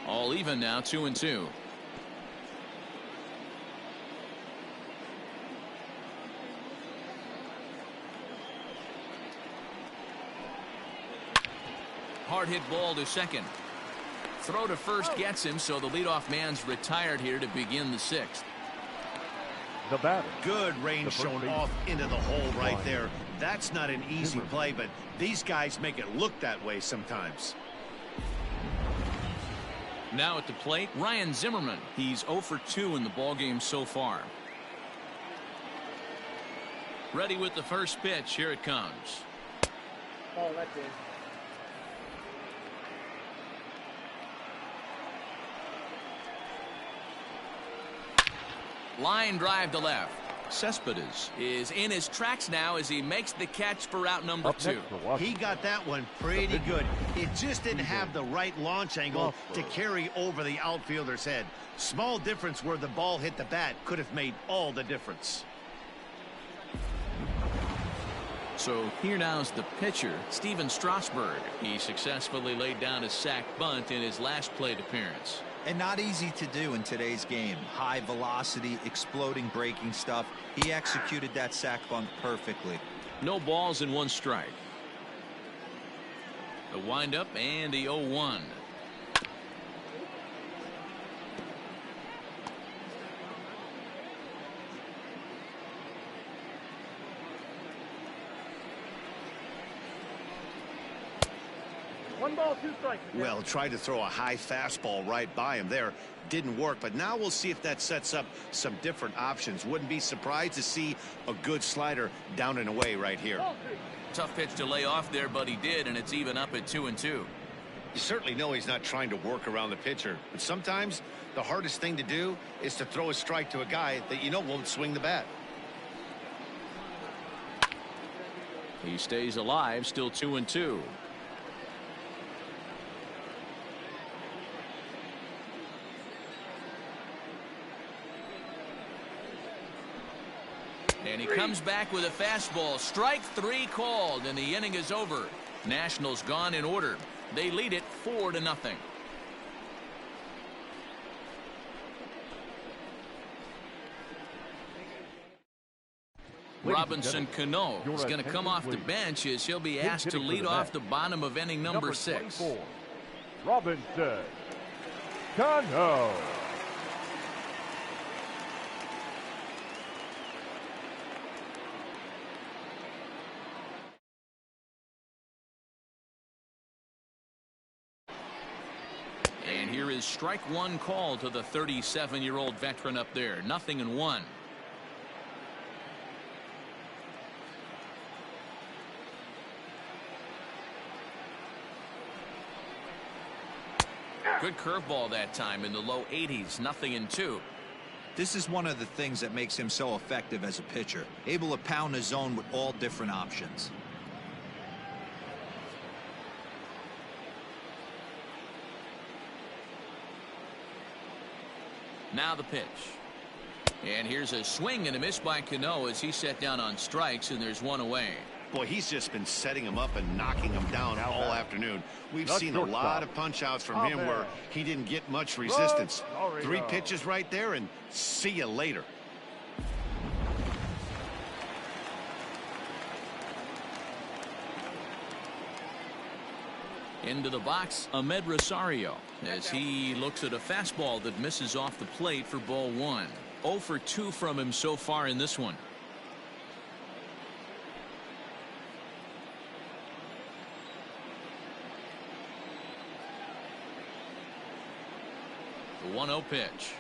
All even now, 2-2. Hard hit ball to second. Throw to first gets him, so the leadoff man's retired here to begin the 6th. The batter. Good range shown off into the hole right there. That's not an easy play, but these guys make it look that way sometimes. Now at the plate, Ryan Zimmerman. He's 0 for 2 in the ballgame so far. Ready with the first pitch. Here it comes. Oh, that's it. Line drive to left. Cespedes is in his tracks now as he makes the catch for out number 2. He got that one pretty good. It just didn't have the right launch angle to carry over the outfielder's head. Small difference where the ball hit the bat could have made all the difference. So here now is the pitcher, Steven Strasburg. He successfully laid down a sac bunt in his last plate appearance. And not easy to do in today's game. High velocity, exploding breaking stuff. He executed that sac bunt perfectly. No balls and 1 strike. The windup and the 0-1. One ball, 2 strikes. Well, tried to throw a high fastball right by him there. Didn't work, but now we'll see if that sets up some different options. Wouldn't be surprised to see a good slider down and away right here. Tough pitch to lay off there, but he did, and it's even up at 2-2. You certainly know he's not trying to work around the pitcher, but sometimes the hardest thing to do is to throw a strike to a guy that you know won't swing the bat. He stays alive, still 2-2. And he comes back with a fastball. Strike 3 called, and the inning is over. Nationals gone in order. They lead it 4-0. Robinson Cano is going to come off the bench as he'll be asked to lead off the bottom of inning number 6. Robinson Cano. And here is strike 1 call to the 37-year-old veteran up there. 0-1. Good curveball that time in the low 80s. 0-2. This is one of the things that makes him so effective as a pitcher. Able to pound the zone with all different options. Now the pitch. And here's a swing and a miss by Cano as he set down on strikes, and there's 1 away. Boy, he's just been setting him up and knocking him down all afternoon. We've seen a lot of punch outs from him where he didn't get much resistance. 3 pitches right there, and see you later. Into the box, Ahmed Rosario, as he looks at a fastball that misses off the plate for ball 1. 0 for 2 from him so far in this one. The 1-0 pitch.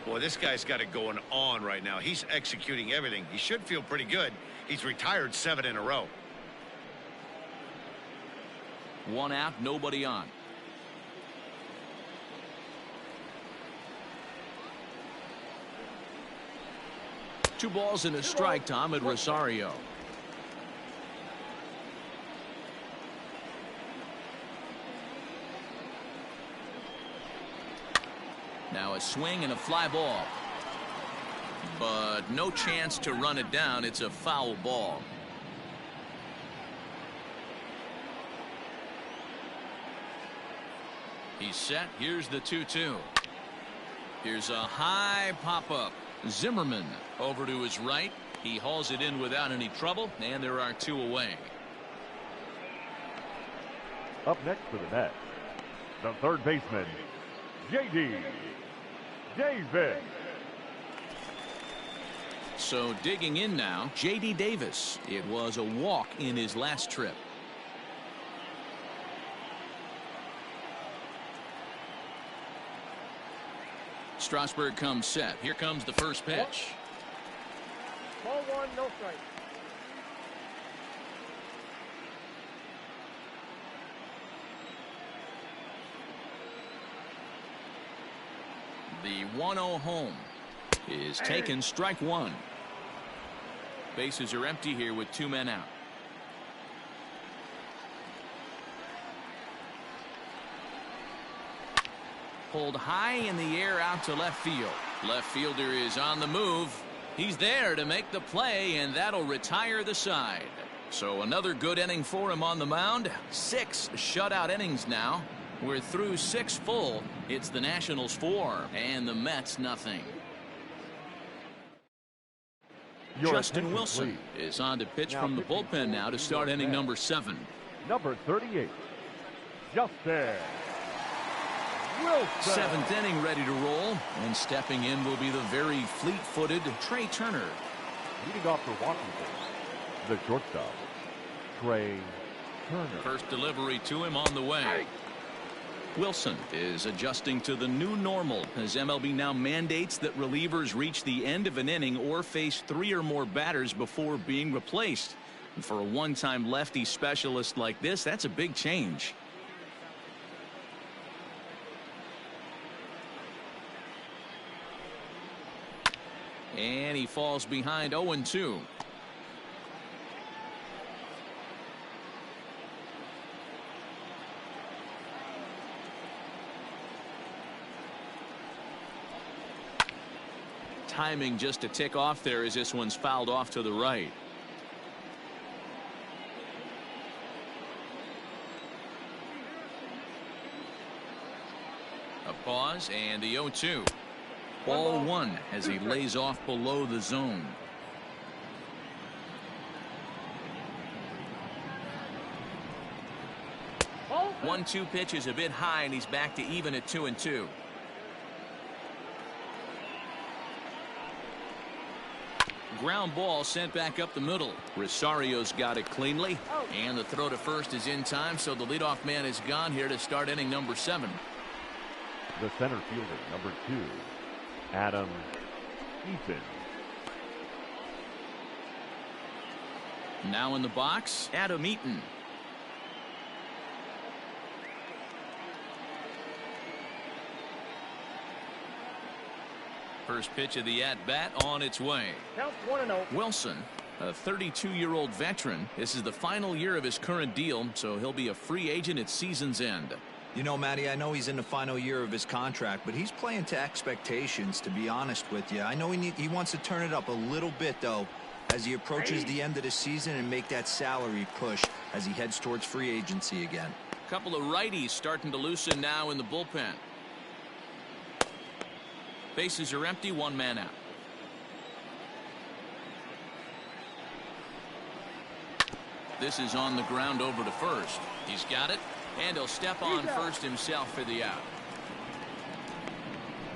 Boy, this guy's got it going on right now. He's executing everything. He should feel pretty good. He's retired 7 in a row. 1 out, nobody on. Two balls and a strike to Ahmed Rosario. Now a swing and a fly ball. But no chance to run it down. It's a foul ball. He's set. Here's the 2-2. Here's a high pop-up. Zimmerman over to his right. He hauls it in without any trouble, and there are 2 away. Up next for the Mets, the third baseman, J.D. Davis. So digging in now, J.D. Davis. It was a walk in his last trip. Strasburg comes set. Here comes the first pitch. Ball one, no strike. The 1-0 home is taken, strike one. Bases are empty here with 2 men out. Pulled high in the air out to left field. Left fielder is on the move. He's there to make the play, and that'll retire the side. So another good inning for him on the mound. 6 shutout innings now. We're through 6 full. It's the Nationals 4 and the Mets nothing. Justin Wilson is on to pitch from the bullpen now to start inning number 7. Number 38, Justin Wilson. 7th inning ready to roll, and stepping in will be the very fleet-footed Trey Turner. Leading off for Washington, the shortstop, Trey Turner. First delivery to him on the way. Wilson is adjusting to the new normal as MLB now mandates that relievers reach the end of an inning or face 3 or more batters before being replaced. And for a one-time lefty specialist like this, that's a big change. And he falls behind 0-2. Timing just to tick off there as this one's fouled off to the right. A pause and the 0-2. Ball 1 as he lays off below the zone. Ball 1-2 pitch is a bit high, and he's back to even at 2-2. Ground ball sent back up the middle. Rosario's got it cleanly, and the throw to first is in time, so the leadoff man is gone here to start inning number 7. The center fielder, number 2, Adam Eaton. Now in the box, Adam Eaton. First pitch of the at-bat on its way. counts 1-0. Wilson, a 32-year-old veteran. This is the final year of his current deal, so he'll be a free agent at season's end. You know, Matty, I know he's in the final year of his contract, but he's playing to expectations, to be honest with you. I know he wants to turn it up a little bit, though, as he approaches the end of the season and make that salary push as he heads towards free agency again. A couple of righties starting to loosen now in the bullpen. Bases are empty, 1 man out. This is on the ground over to first. He's got it, and he'll step on first himself for the out.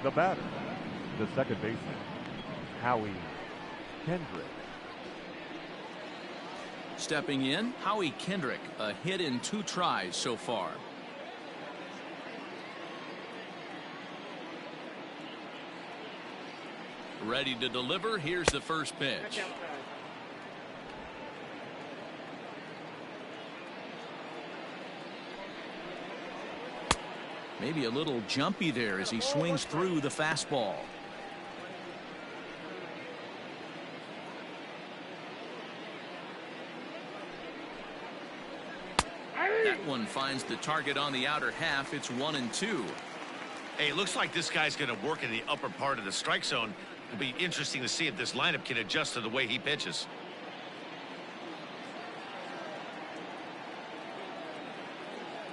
The batter, the second baseman, Howie Kendrick. Stepping in, Howie Kendrick, a hit in 2 tries so far. Ready to deliver. Here's the first pitch. Maybe a little jumpy there as he swings through the fastball. That one finds the target on the outer half. It's 1-2. Hey, it looks like this guy's going to work in the upper part of the strike zone. It'll be interesting to see if this lineup can adjust to the way he pitches.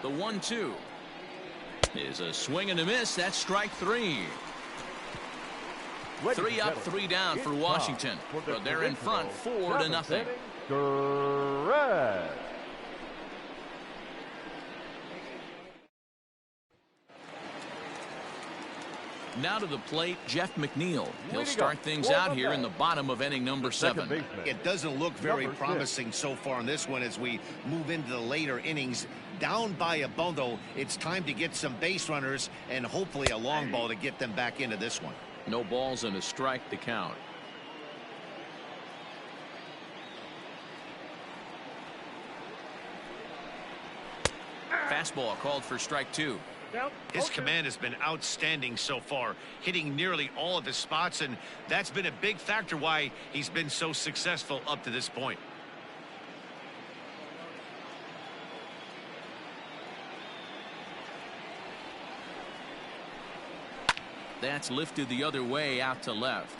The 1-2 is a swing and a miss. That's strike 3. 3 up, 3 down for Washington, but they're in front 4-0. Correct. Now to the plate, Jeff McNeil. He'll start things out here in the bottom of inning number 7. It doesn't look very promising so far in this one as we move into the later innings. Down by a bundle, it's time to get some base runners and hopefully a long ball to get them back into this one. No balls and a strike to count. Fastball called for strike 2. His command has been outstanding so far, hitting nearly all of his spots, and that's been a big factor why he's been so successful up to this point. That's lifted the other way out to left.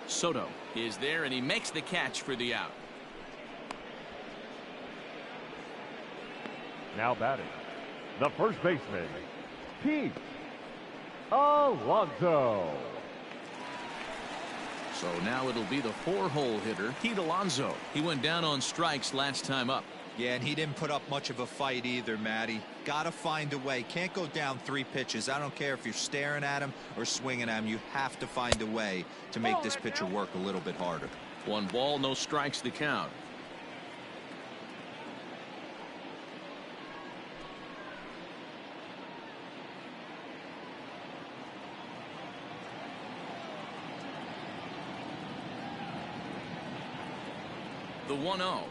Soto is there, and he makes the catch for the out. Now batting, the first baseman, Pete Alonso. So now it'll be the 4-hole hitter, Pete Alonso. He went down on strikes last time up. Yeah, and he didn't put up much of a fight either, Matty. Got to find a way. Can't go down 3 pitches. I don't care if you're staring at him or swinging at him. You have to find a way to make this pitcher work a little bit harder. 1 ball, no strikes to count. The 1-0.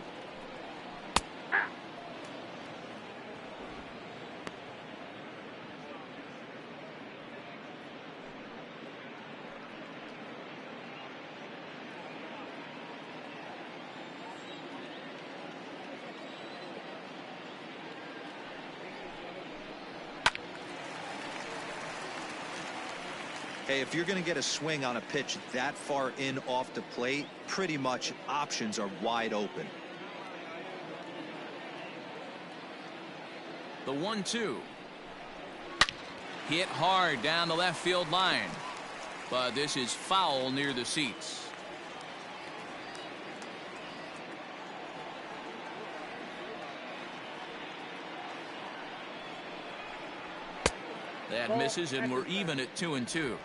Hey, if you're going to get a swing on a pitch that far in off the plate, pretty much options are wide open. The 1-2. Hit hard down the left field line, but this is foul near the seats. That misses, and we're even at 2-2.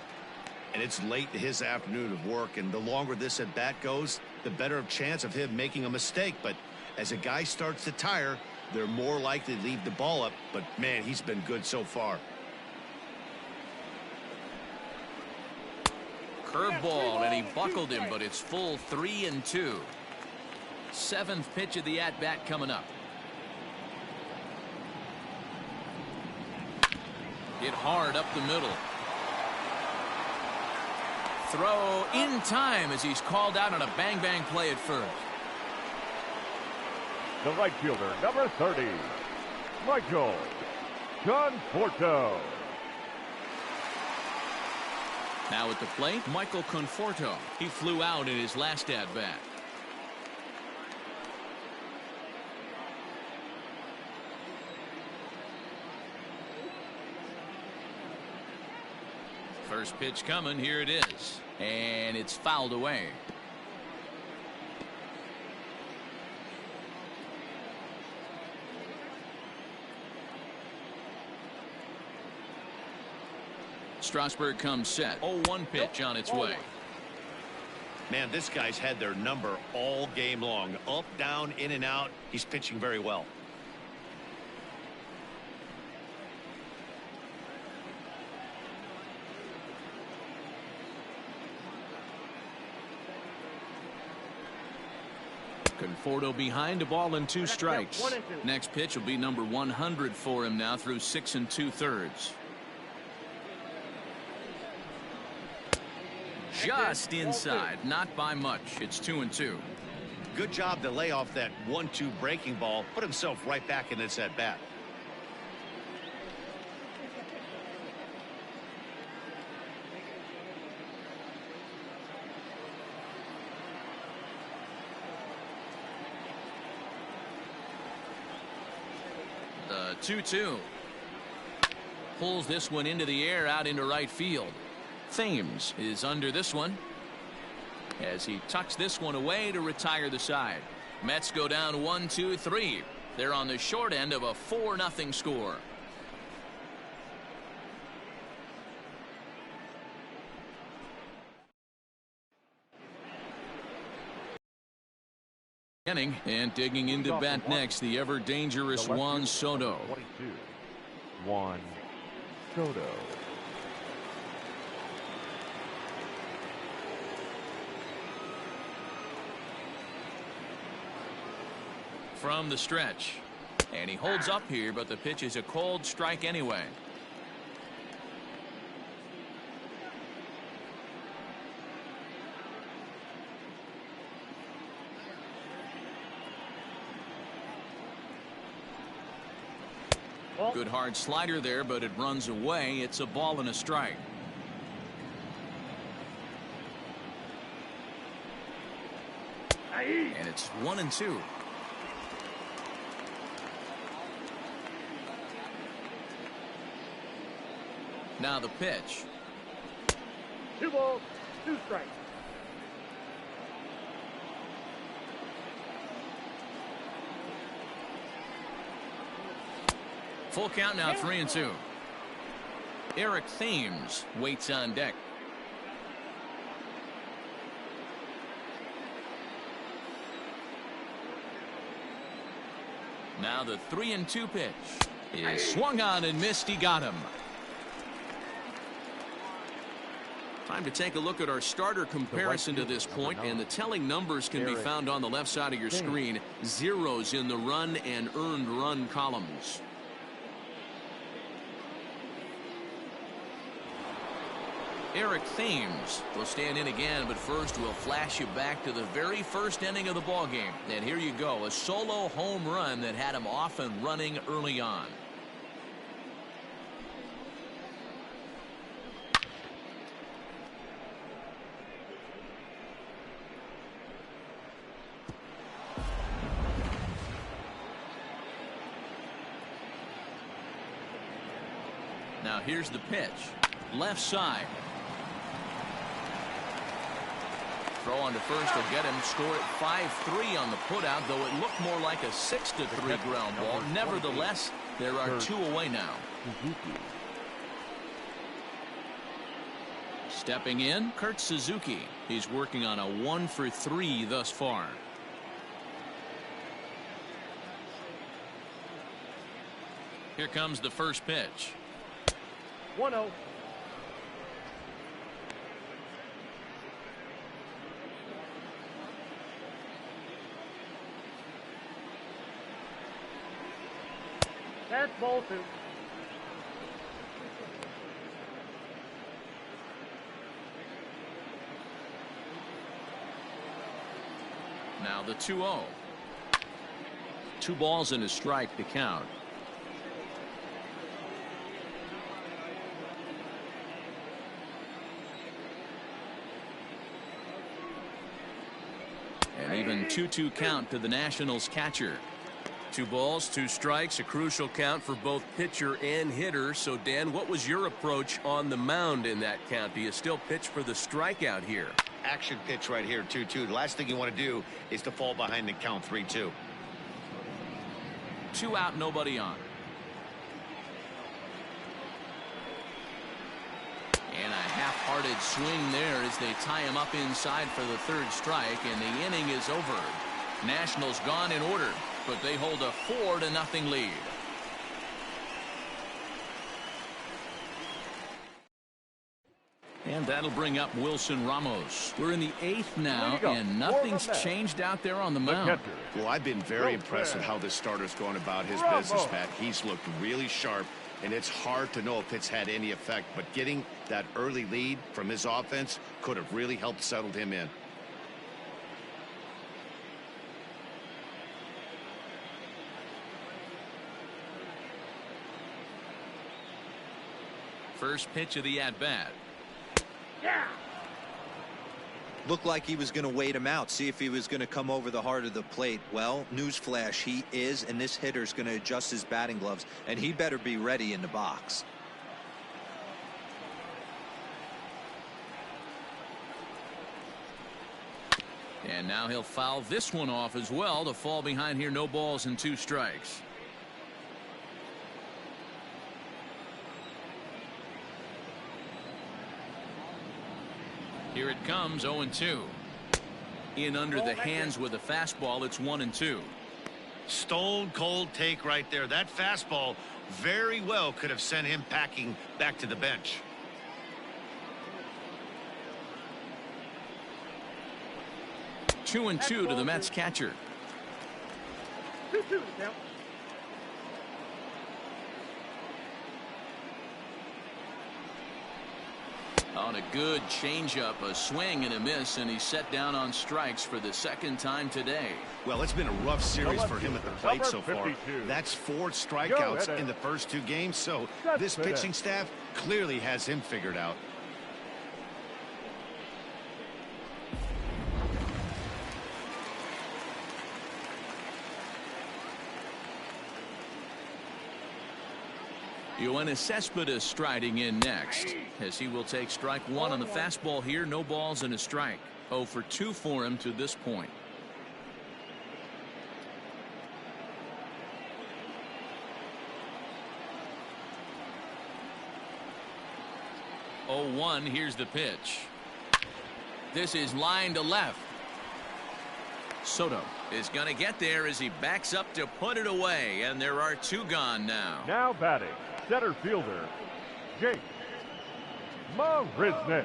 And it's late in his afternoon of work, and the longer this at bat goes, the better chance of him making a mistake. But as a guy starts to tire, they're more likely to leave the ball up. But man, he's been good so far. Curveball, and he buckled him, but it's full 3-2. 7th pitch of the at bat coming up. Hit hard up the middle. Throw in time as he's called out on a bang-bang play at first. The right fielder, number 30, Michael Conforto. Now at the plate, Michael Conforto. He flew out in his last at-bat. First pitch coming. Here it is. And it's fouled away. Strasburg comes set. 0-1 pitch on its way. Man, this guy's had their number all game long. Up, down, in and out. He's pitching very well. Conforto behind, a ball and 2 strikes. Next pitch will be number 100 for him now through 6 2/3. Just inside, not by much. It's 2-2. Good job to lay off that 1-2 breaking ball. Put himself right back in this at bat. The 2-2. Pulls this one into the air out into right field. Thames is under this one as he tucks this one away to retire the side. Mets go down 1-2-3. They're on the short end of a 4-0 score. inning. And digging into bat next, the ever dangerous Juan Soto. 22. Juan Soto. From the stretch. And he holds up here, but the pitch is a cold strike anyway. Good hard slider there, but it runs away. It's a ball and a strike. And it's 1-2. Now the pitch. 2 balls, 2 strikes. Full count now, 3-2. Eric Thames waits on deck. Now the 3-2 pitch is swung on and missed. He got him. Time to take a look at our starter comparison to this point, and the telling numbers can be found on the left side of your screen. Zeros in the run and earned run columns. Eric Thames will stand in again, but first we'll flash you back to the very first inning of the ballgame. And here you go, a solo home run that had him off and running early on. Now here's the pitch. Left side. Throw on to first will get him. Score it 5-3 on the putout, though it looked more like a 6-3 ground ball. Nevertheless, there are 2 away now. Stepping in, Kurt Suzuki. He's working on a 1-for-3 thus far. Here comes the first pitch. 1-0. That's ball 2. Now the 2-0. 2 balls and a strike to count. And even 2-2 count to the Nationals catcher. 2 balls, 2 strikes, a crucial count for both pitcher and hitter. So, Dan, what was your approach on the mound in that count? Do you still pitch for the strikeout here? Action pitch right here, 2-2. The last thing you want to do is to fall behind the count, 3-2. 2 out, nobody on. And a half-hearted swing there as they tie him up inside for the 3rd strike, and the inning is over. Nationals gone in order, but they hold a 4-0 lead. And that'll bring up Wilson Ramos. We're in the 8th now, and nothing's changed out there on the mound. Well, I've been very impressed with how this starter's going about his business, Matt. He's looked really sharp, and it's hard to know if it's had any effect, but getting that early lead from his offense could have really helped settle him in. First pitch of the at-bat. Yeah. Looked like he was going to wait him out, see if he was going to come over the heart of the plate. Well, newsflash, he is, and this hitter's going to adjust his batting gloves, and he better be ready in the box. And now he'll foul this one off as well to fall behind here. No balls and 2 strikes. Here it comes, 0-2. In under the hands with a fastball, it's 1-2. Stone cold take right there. That fastball very well could have sent him packing back to the bench. Two and two to the Mets catcher. 2-2 the count. On a good changeup, a swing and a miss, and he's set down on strikes for the second time today. Well, it's been a rough series for him at the plate so far. 52. That's 4 strikeouts in the first 2 games, so this pitching staff clearly has him figured out. Yoenis Cespedes striding in next, as he will take strike 1 on the fastball here. No balls and a strike. 0 for 2 for him to this point. Oh, 1. Here's the pitch. This is line to left. Soto is going to get there as he backs up to put it away, and there are 2 gone now. Now batting, center fielder, Jake Marisnick.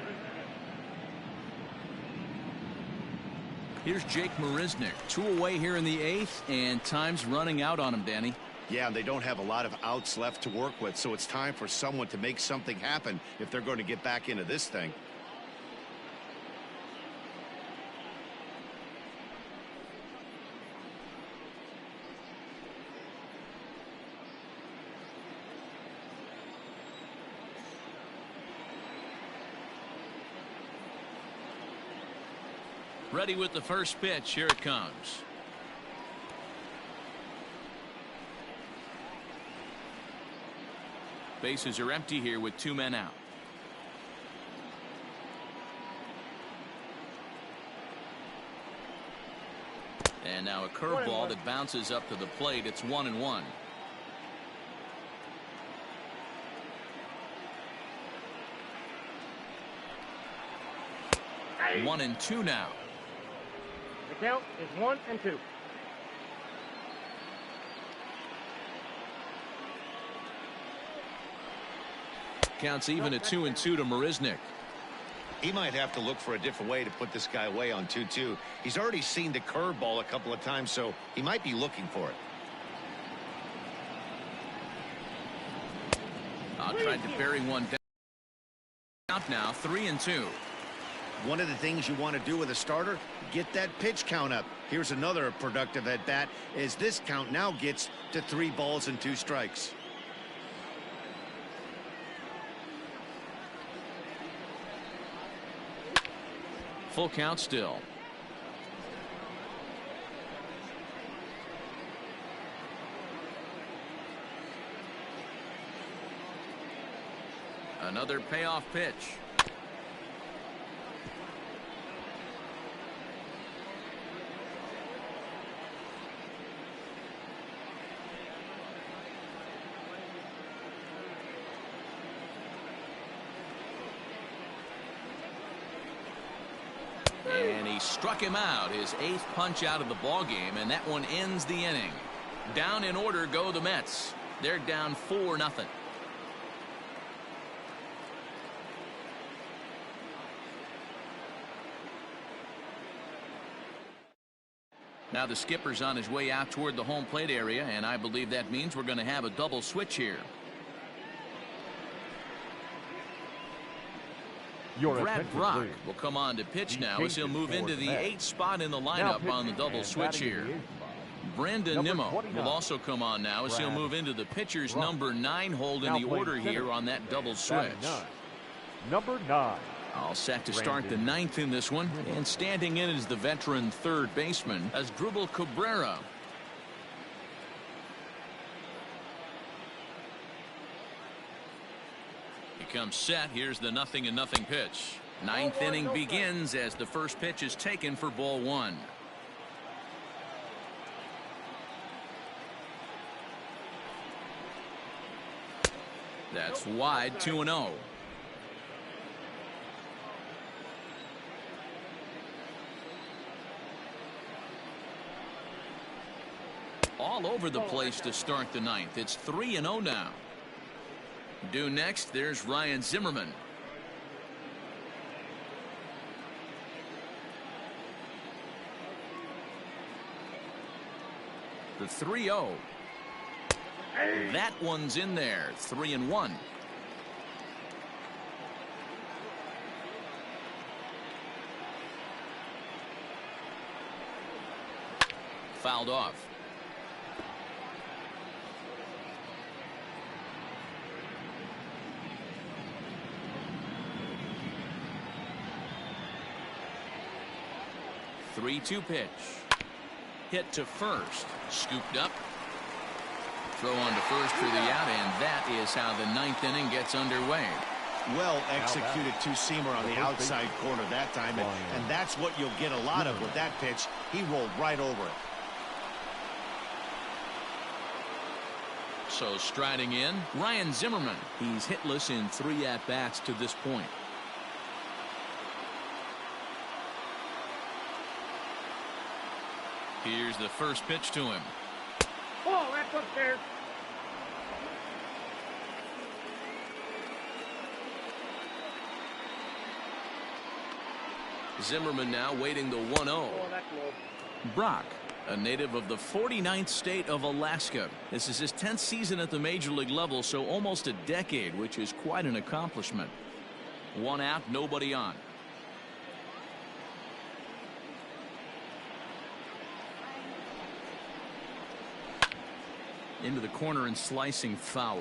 Here's Jake Marisnick. 2 away here in the 8th, and time's running out on him, Danny. Yeah, they don't have a lot of outs left to work with, so it's time for someone to make something happen if they're going to get back into this thing. Ready with the first pitch. Here it comes. Bases are empty here with 2 men out. And now a curveball that bounces up to the plate. It's 1-1. Hey. 1-2 now. The count is 1-2. Counts even at 2-2 to Marisnick. He might have to look for a different way to put this guy away on 2-2. He's already seen the curveball a couple of times, so he might be looking for it. Tried to bury one down. Out now 3-2. One of the things you want to do with a starter, get that pitch count up. Here's another productive at bat as this count now gets to 3 balls and 2 strikes. Full count still. Another payoff pitch. And he struck him out, his 8th punch out of the ball game, and that one ends the inning. Down in order go the Mets. They're down 4-0. Now the skipper's on his way out toward the home plate area, and I believe that means we're going to have a double switch here. Brad Brock will come on to pitch now as he'll move into the 8th spot in the lineup on the double switch here. Brandon Nimmo will also come on now as he'll move into the pitcher's number 9 hold in the order here on that double switch. Number 9. All set to start the 9th in this one, and standing in is the veteran third baseman as Asdrubal Cabrera. He comes set. Here's the 0-0 pitch. 9th inning begins as the first pitch is taken for ball 1. That's wide, 2-0. all over the place to start the ninth. It's 3-0 now. Due next, there's Ryan Zimmerman. The 3-0. That one's in there. 3-1. Fouled off. The 3-2 pitch. Hit to first. Scooped up. Throw on to first for the out, and that is how the ninth inning gets underway. Well executed two-seamer on the outside corner that time, and that's what you'll get a lot of with that pitch. He rolled right over it. So striding in, Ryan Zimmerman. He's hitless in 3 at-bats to this point. Here's the first pitch to him. Oh, that's upstairs. Zimmerman now waiting the 1-0. Oh, that's low. Brock, a native of the 49th state of Alaska. This is his 10th season at the major league level, so almost a decade, which is quite an accomplishment. 1 out, nobody on. Into the corner and slicing foul.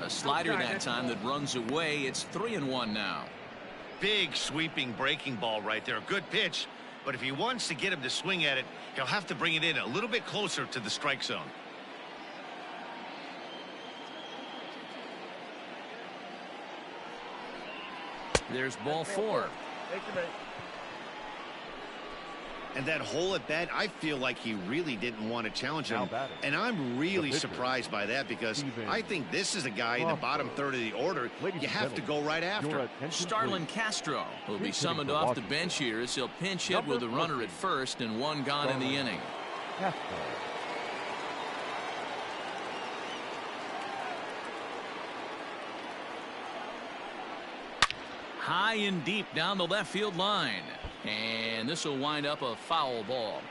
A slider that time that runs away. It's 3-1 now. Big sweeping breaking ball right there. Good pitch, but if he wants to get him to swing at it, he'll have to bring it in a little bit closer to the strike zone. There's ball 4. And that hole at bat, I feel like he really didn't want to challenge him. And I'm really surprised by that, because I think this is a guy in the bottom third of the order you have to go right after. Starlin Castro will be summoned off the bench here as he'll pinch hit with a runner at first and 1 gone in the inning. High and deep down the left field line. And this will wind up a foul ball.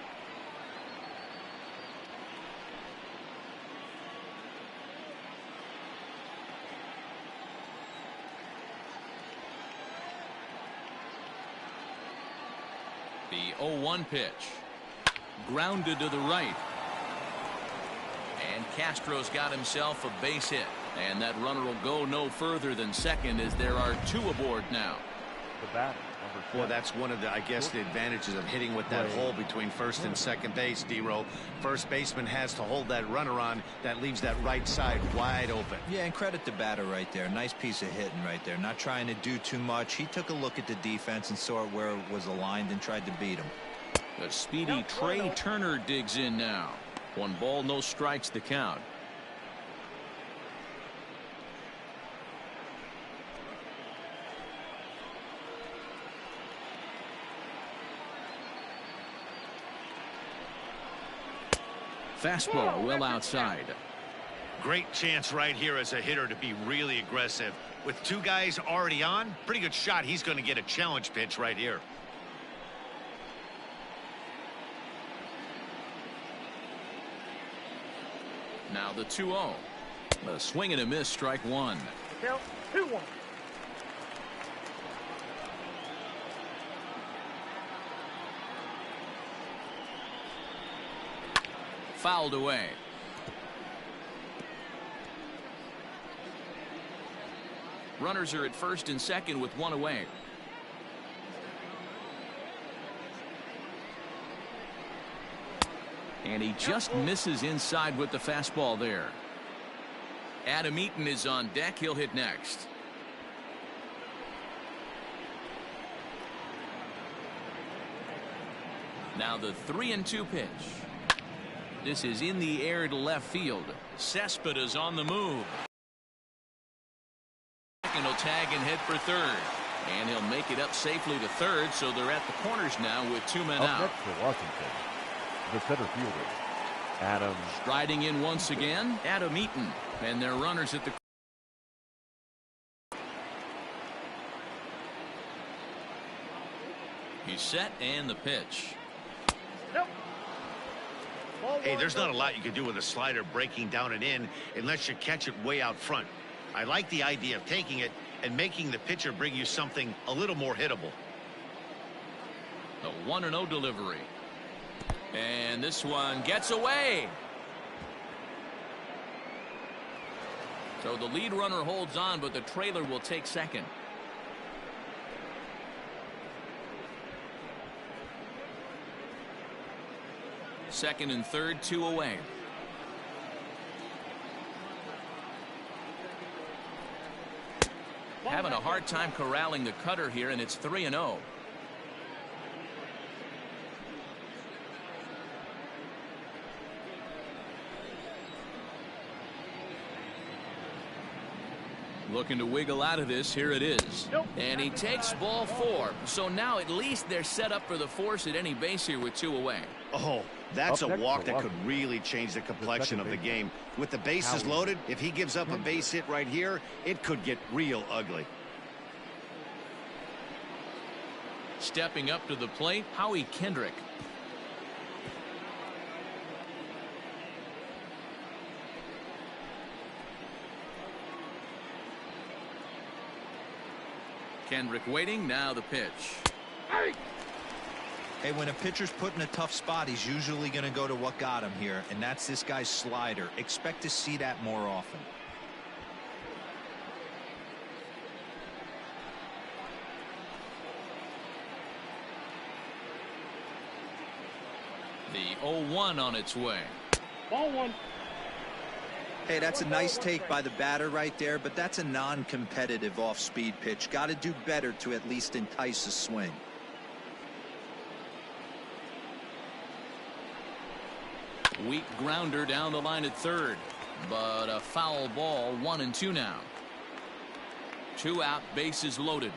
The 0-1 pitch. Grounded to the right. And Castro's got himself a base hit. And that runner will go no further than second, as there are 2 aboard now. The bat, number 7. Well, that's one of the, I guess, the advantages of hitting with that hole between first and second base, D-Row. First baseman has to hold that runner on. That leaves that right side wide open. Yeah, and credit the batter right there. Nice piece of hitting right there. Not trying to do too much. He took a look at the defense and saw where it was aligned and tried to beat him. The speedy Trey Turner digs in now. 1 ball, no strikes the count. Fastball well outside. Great chance right here as a hitter to be really aggressive. With 2 guys already on, pretty good shot. He's going to get a challenge pitch right here. Now the 2-0. A swing and a miss, strike 1. Count 2-1. Fouled away. Runners are at first and second with 1 away. And he just misses inside with the fastball there. Adam Eaton is on deck. He'll hit next. Now the 3-2 pitch. This is in the air to left field. Cespedes on the move. second will tag and head for third. And he'll make it up safely to third, so they're at the corners now with 2 men out. Next for Washington, the center fielder, Adam. Striding in once again, Adam Eaton. And their runners at the. He's set and the pitch. Nope. Hey, there's not a lot you can do with a slider breaking down and in unless you catch it way out front. I like the idea of taking it and making the pitcher bring you something a little more hittable. The 1-0 delivery. And this one gets away. So the lead runner holds on, but the trailer will take second. Second and third, 2 away. Having a hard time corralling the cutter here, and it's 3-0. Looking to wiggle out of this. Here it is. Nope. And he takes ball 4. So now at least they're set up for the force at any base here with 2 away. Oh, that's Up a next walk for that could Washington. really change the complexion of the game. With the bases Howie. loaded, if he gives up a base hit right here, it could get real ugly. Stepping up to the plate, Howie Kendrick. Kendrick waiting, now the pitch. Hey, when a pitcher's put in a tough spot, he's usually going to go to what got him here, and that's this guy's slider. Expect to see that more often. The 0-1 on its way. Ball 1. Hey, that's a nice take by the batter right there, but that's a non-competitive off-speed pitch. Got to do better to at least entice a swing. Weak grounder down the line at third, but a foul ball. 1-2 now. 2 out, bases loaded.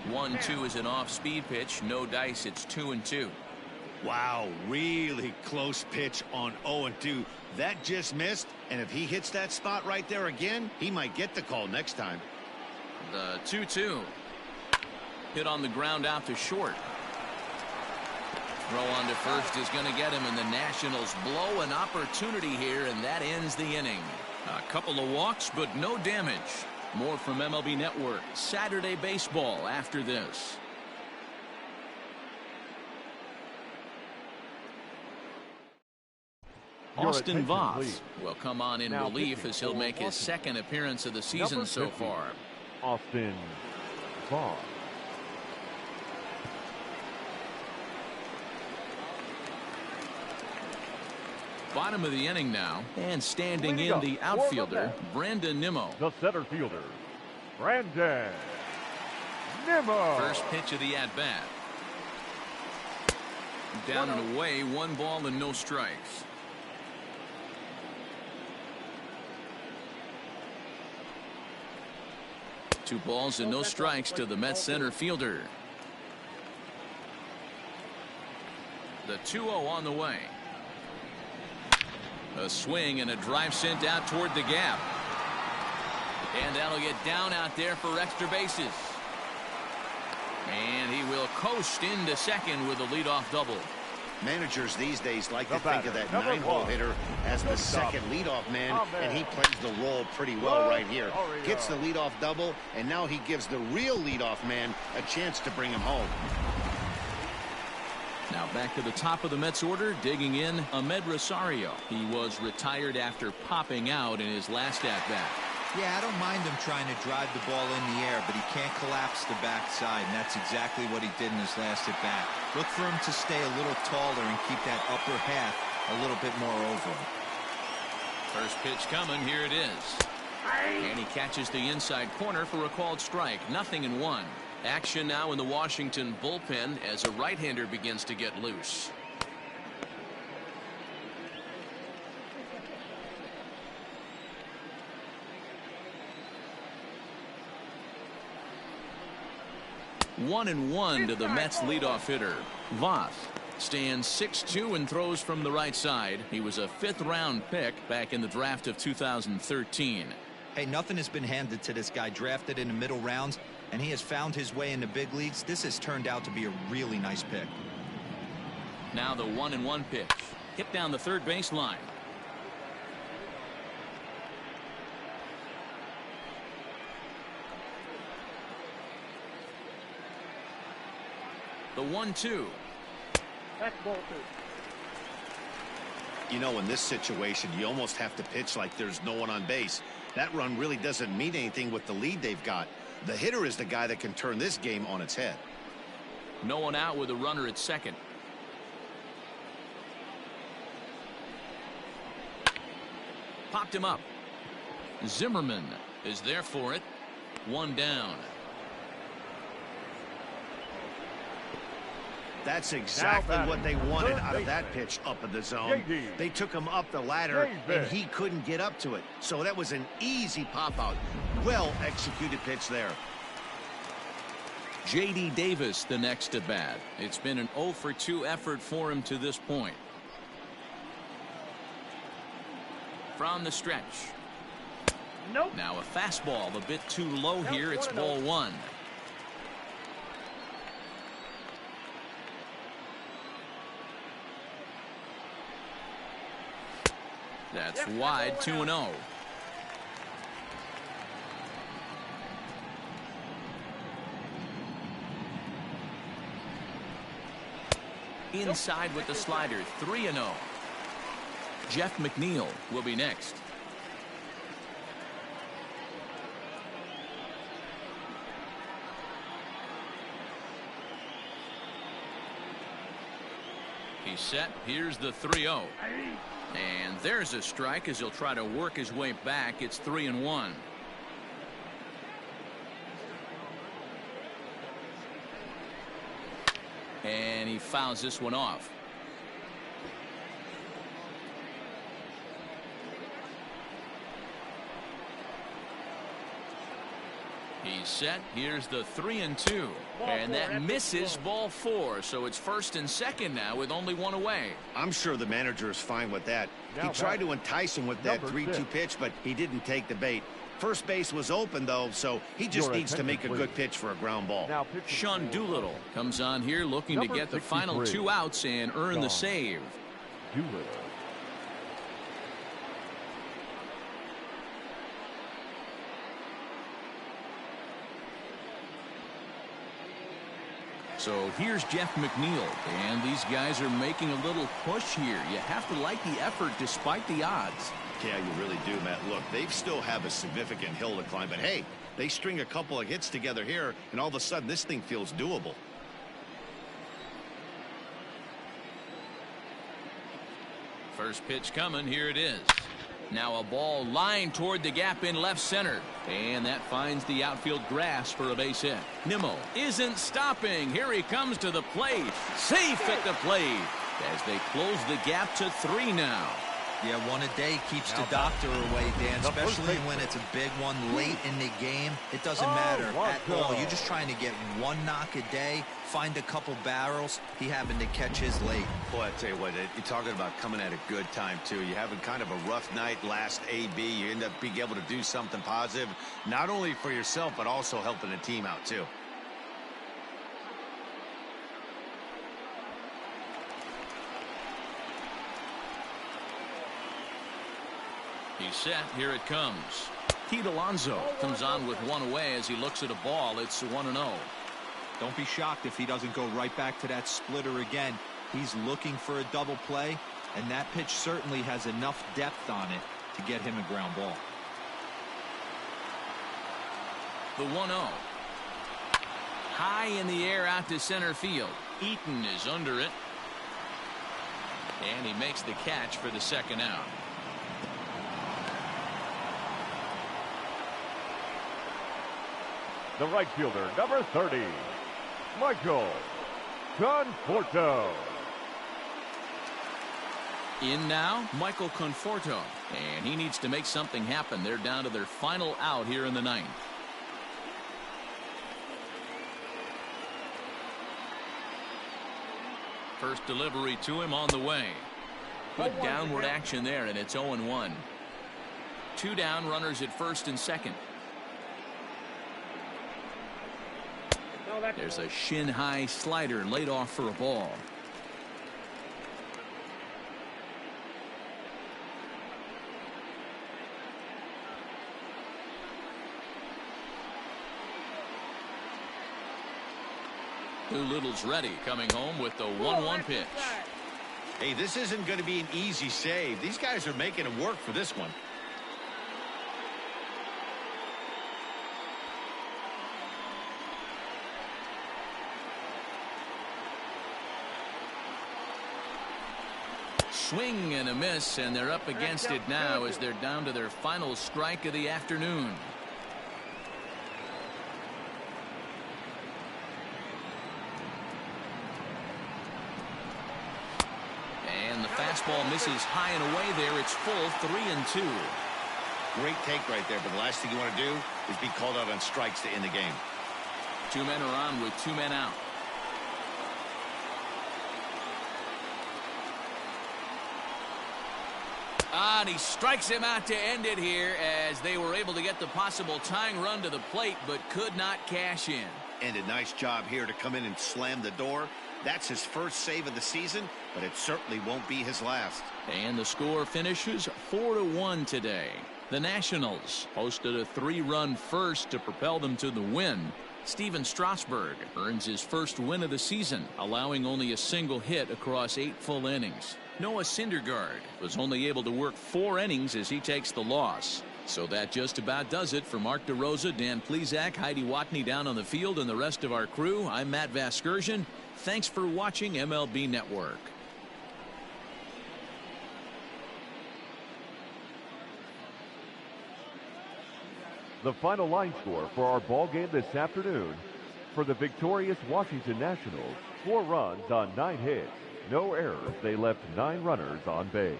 1-2 is an off-speed pitch. No dice. It's 2-2. Wow, really close pitch on 0-2. That just missed, and if he hits that spot right there again, he might get the call next time. The 2-2. Hit on the ground out to short. Throw on to first is going to get him, and the Nationals blow an opportunity here, and that ends the inning. A couple of walks, but no damage. More from MLB Network Saturday Baseball after this. Austin attention, Voth please. will come on in Now relief pitching as he'll for make his Washington. second appearance of the season Number so 50, far. Austin Voth. Bottom of the inning now, and standing Leading in up the for the outfielder, Mets. Brandon Nimmo. The center fielder, Brandon Nimmo. First pitch of the at-bat. Down and away, 1 ball and no strikes. Two balls and no strikes to the Mets center fielder. The 2-0 on the way. A swing and a drive sent out toward the gap. And that'll get down out there for extra bases. And he will coast into second with a leadoff double. Managers these days like The to think of batter, that number 9-hole 1. hitter as the Shortstop. second leadoff man, Amen. and he plays the role pretty well right here. Oreo. Gets the leadoff double, and now he gives the real leadoff man a chance to bring him home. Now back to the top of the Mets order, digging in Ahmed Rosario. He was retired after popping out in his last at-bat. Yeah, I don't mind him trying to drive the ball in the air, but he can't collapse the backside, and that's exactly what he did in his last at-bat. Look for him to stay a little taller and keep that upper half a little bit more over him. First pitch coming, here it is. And he catches the inside corner for a called strike. 0-1. Action now in the Washington bullpen as a right-hander begins to get loose. 1-1 to the Mets leadoff hitter, Voth. Stands 6'2" and throws from the right side. He was a 5th-round pick back in the draft of 2013. Hey, nothing has been handed to this guy. Drafted in the middle rounds, and he has found his way in the big leagues. This has turned out to be a really nice pick. Now the 1-1 pitch. Hit down the third base line. The 1-2. That's ball 2. You know, in this situation, you almost have to pitch like there's no one on base. That run really doesn't mean anything with the lead they've got. The hitter is the guy that can turn this game on its head. No one out with a runner at second. Popped him up. Zimmerman is there for it. 1 down. That's exactly what they wanted out of that pitch up in the zone. They took him up the ladder, and he couldn't get up to it. So that was an easy pop-out. Well-executed pitch there. J.D. Davis the next at bat. It's been an 0-for-2 effort for him to this point. From the stretch. Nope. Now a fastball a bit too low here. It's ball 1. That's wide. 2-0. Inside with the slider. 3-0. Jeff McNeil will be next. He's set. Here's the 3-0. And there's a strike as he'll try to work his way back. It's 3-1. And he fouls this one off. He's set. Here's the 3-2. And that misses ball 4. So it's first and second now with only one away. I'm sure the manager is fine with that. He tried to entice him with that 3-2 pitch, but he didn't take the bait. First base was open, though, so he just needs to make a good pitch for a ground ball. Sean Doolittle comes on here looking to get the final 2 outs and earn the save. Doolittle. So here's Jeff McNeil, and these guys are making a little push here. You have to like the effort despite the odds. Yeah, you really do, Matt. Look, they still have a significant hill to climb, but hey, they string a couple of hits together here, and all of a sudden this thing feels doable. First pitch coming. Here it is. Now a ball lined toward the gap in left center. And that finds the outfield grass for a base hit. Nimmo isn't stopping. Here he comes to the plate. Safe at the plate as they close the gap to 3 now. Yeah, one a day keeps the doctor away, Dan, especially when it's a big one late in the game. It doesn't matter at all. You're just trying to get one knock a day, find a couple barrels. He happened to catch his late. Boy, I tell you what, you're talking about coming at a good time, too. You're having kind of a rough night last AB. You end up being able to do something positive, not only for yourself, but also helping the team out, too. He's set. Here it comes. Pete Alonso comes on with one away as he looks at a ball. It's 1-0. Don't be shocked if he doesn't go right back to that splitter again. He's looking for a double play, and that pitch certainly has enough depth on it to get him a ground ball. The 1-0. High in the air out to center field. Eaton is under it. And he makes the catch for the second out. The right fielder, number 30, Michael Conforto. In now, Michael Conforto. And he needs to make something happen. They're down to their final out here in the 9th. First delivery to him on the way. Good downward action there, and it's 0-1. 2 down, runners at first and second. There's a shin-high slider laid off for a ball. Doolittle's ready, coming home with the 1-1 pitch. Hey, this isn't going to be an easy save. These guys are making it work for this one. Swing and a miss, and they're up against it now as they're down to their final strike of the afternoon. And the fastball misses high and away there. It's full, 3-2. Great take right there, but the last thing you want to do is be called out on strikes to end the game. 2 men are on with 2 men out. And he strikes him out to end it here as they were able to get the possible tying run to the plate but could not cash in. And a nice job here to come in and slam the door. That's his first save of the season, but it certainly won't be his last. And the score finishes 4-1 today. The Nationals posted a 3-run first to propel them to the win. Steven Strasburg earns his first win of the season, allowing only a single hit across 8 full innings. Noah Syndergaard was only able to work 4 innings as he takes the loss. So that just about does it for Mark DeRosa, Dan Plesac, Heidi Watney down on the field, and the rest of our crew. I'm Matt Vasgersian. Thanks for watching MLB Network. The final line score for our ball game this afternoon: for the victorious Washington Nationals, 4 runs on 9 hits, no errors. They left 9 runners on base.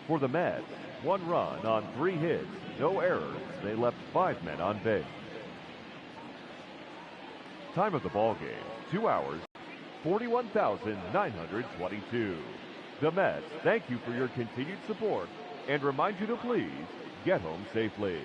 For the Mets, 1 run on 3 hits, no errors. They left 5 men on base. Time of the ball game, 2 hours, 41,922. The Mets thank you for your continued support and remind you to please get home safely.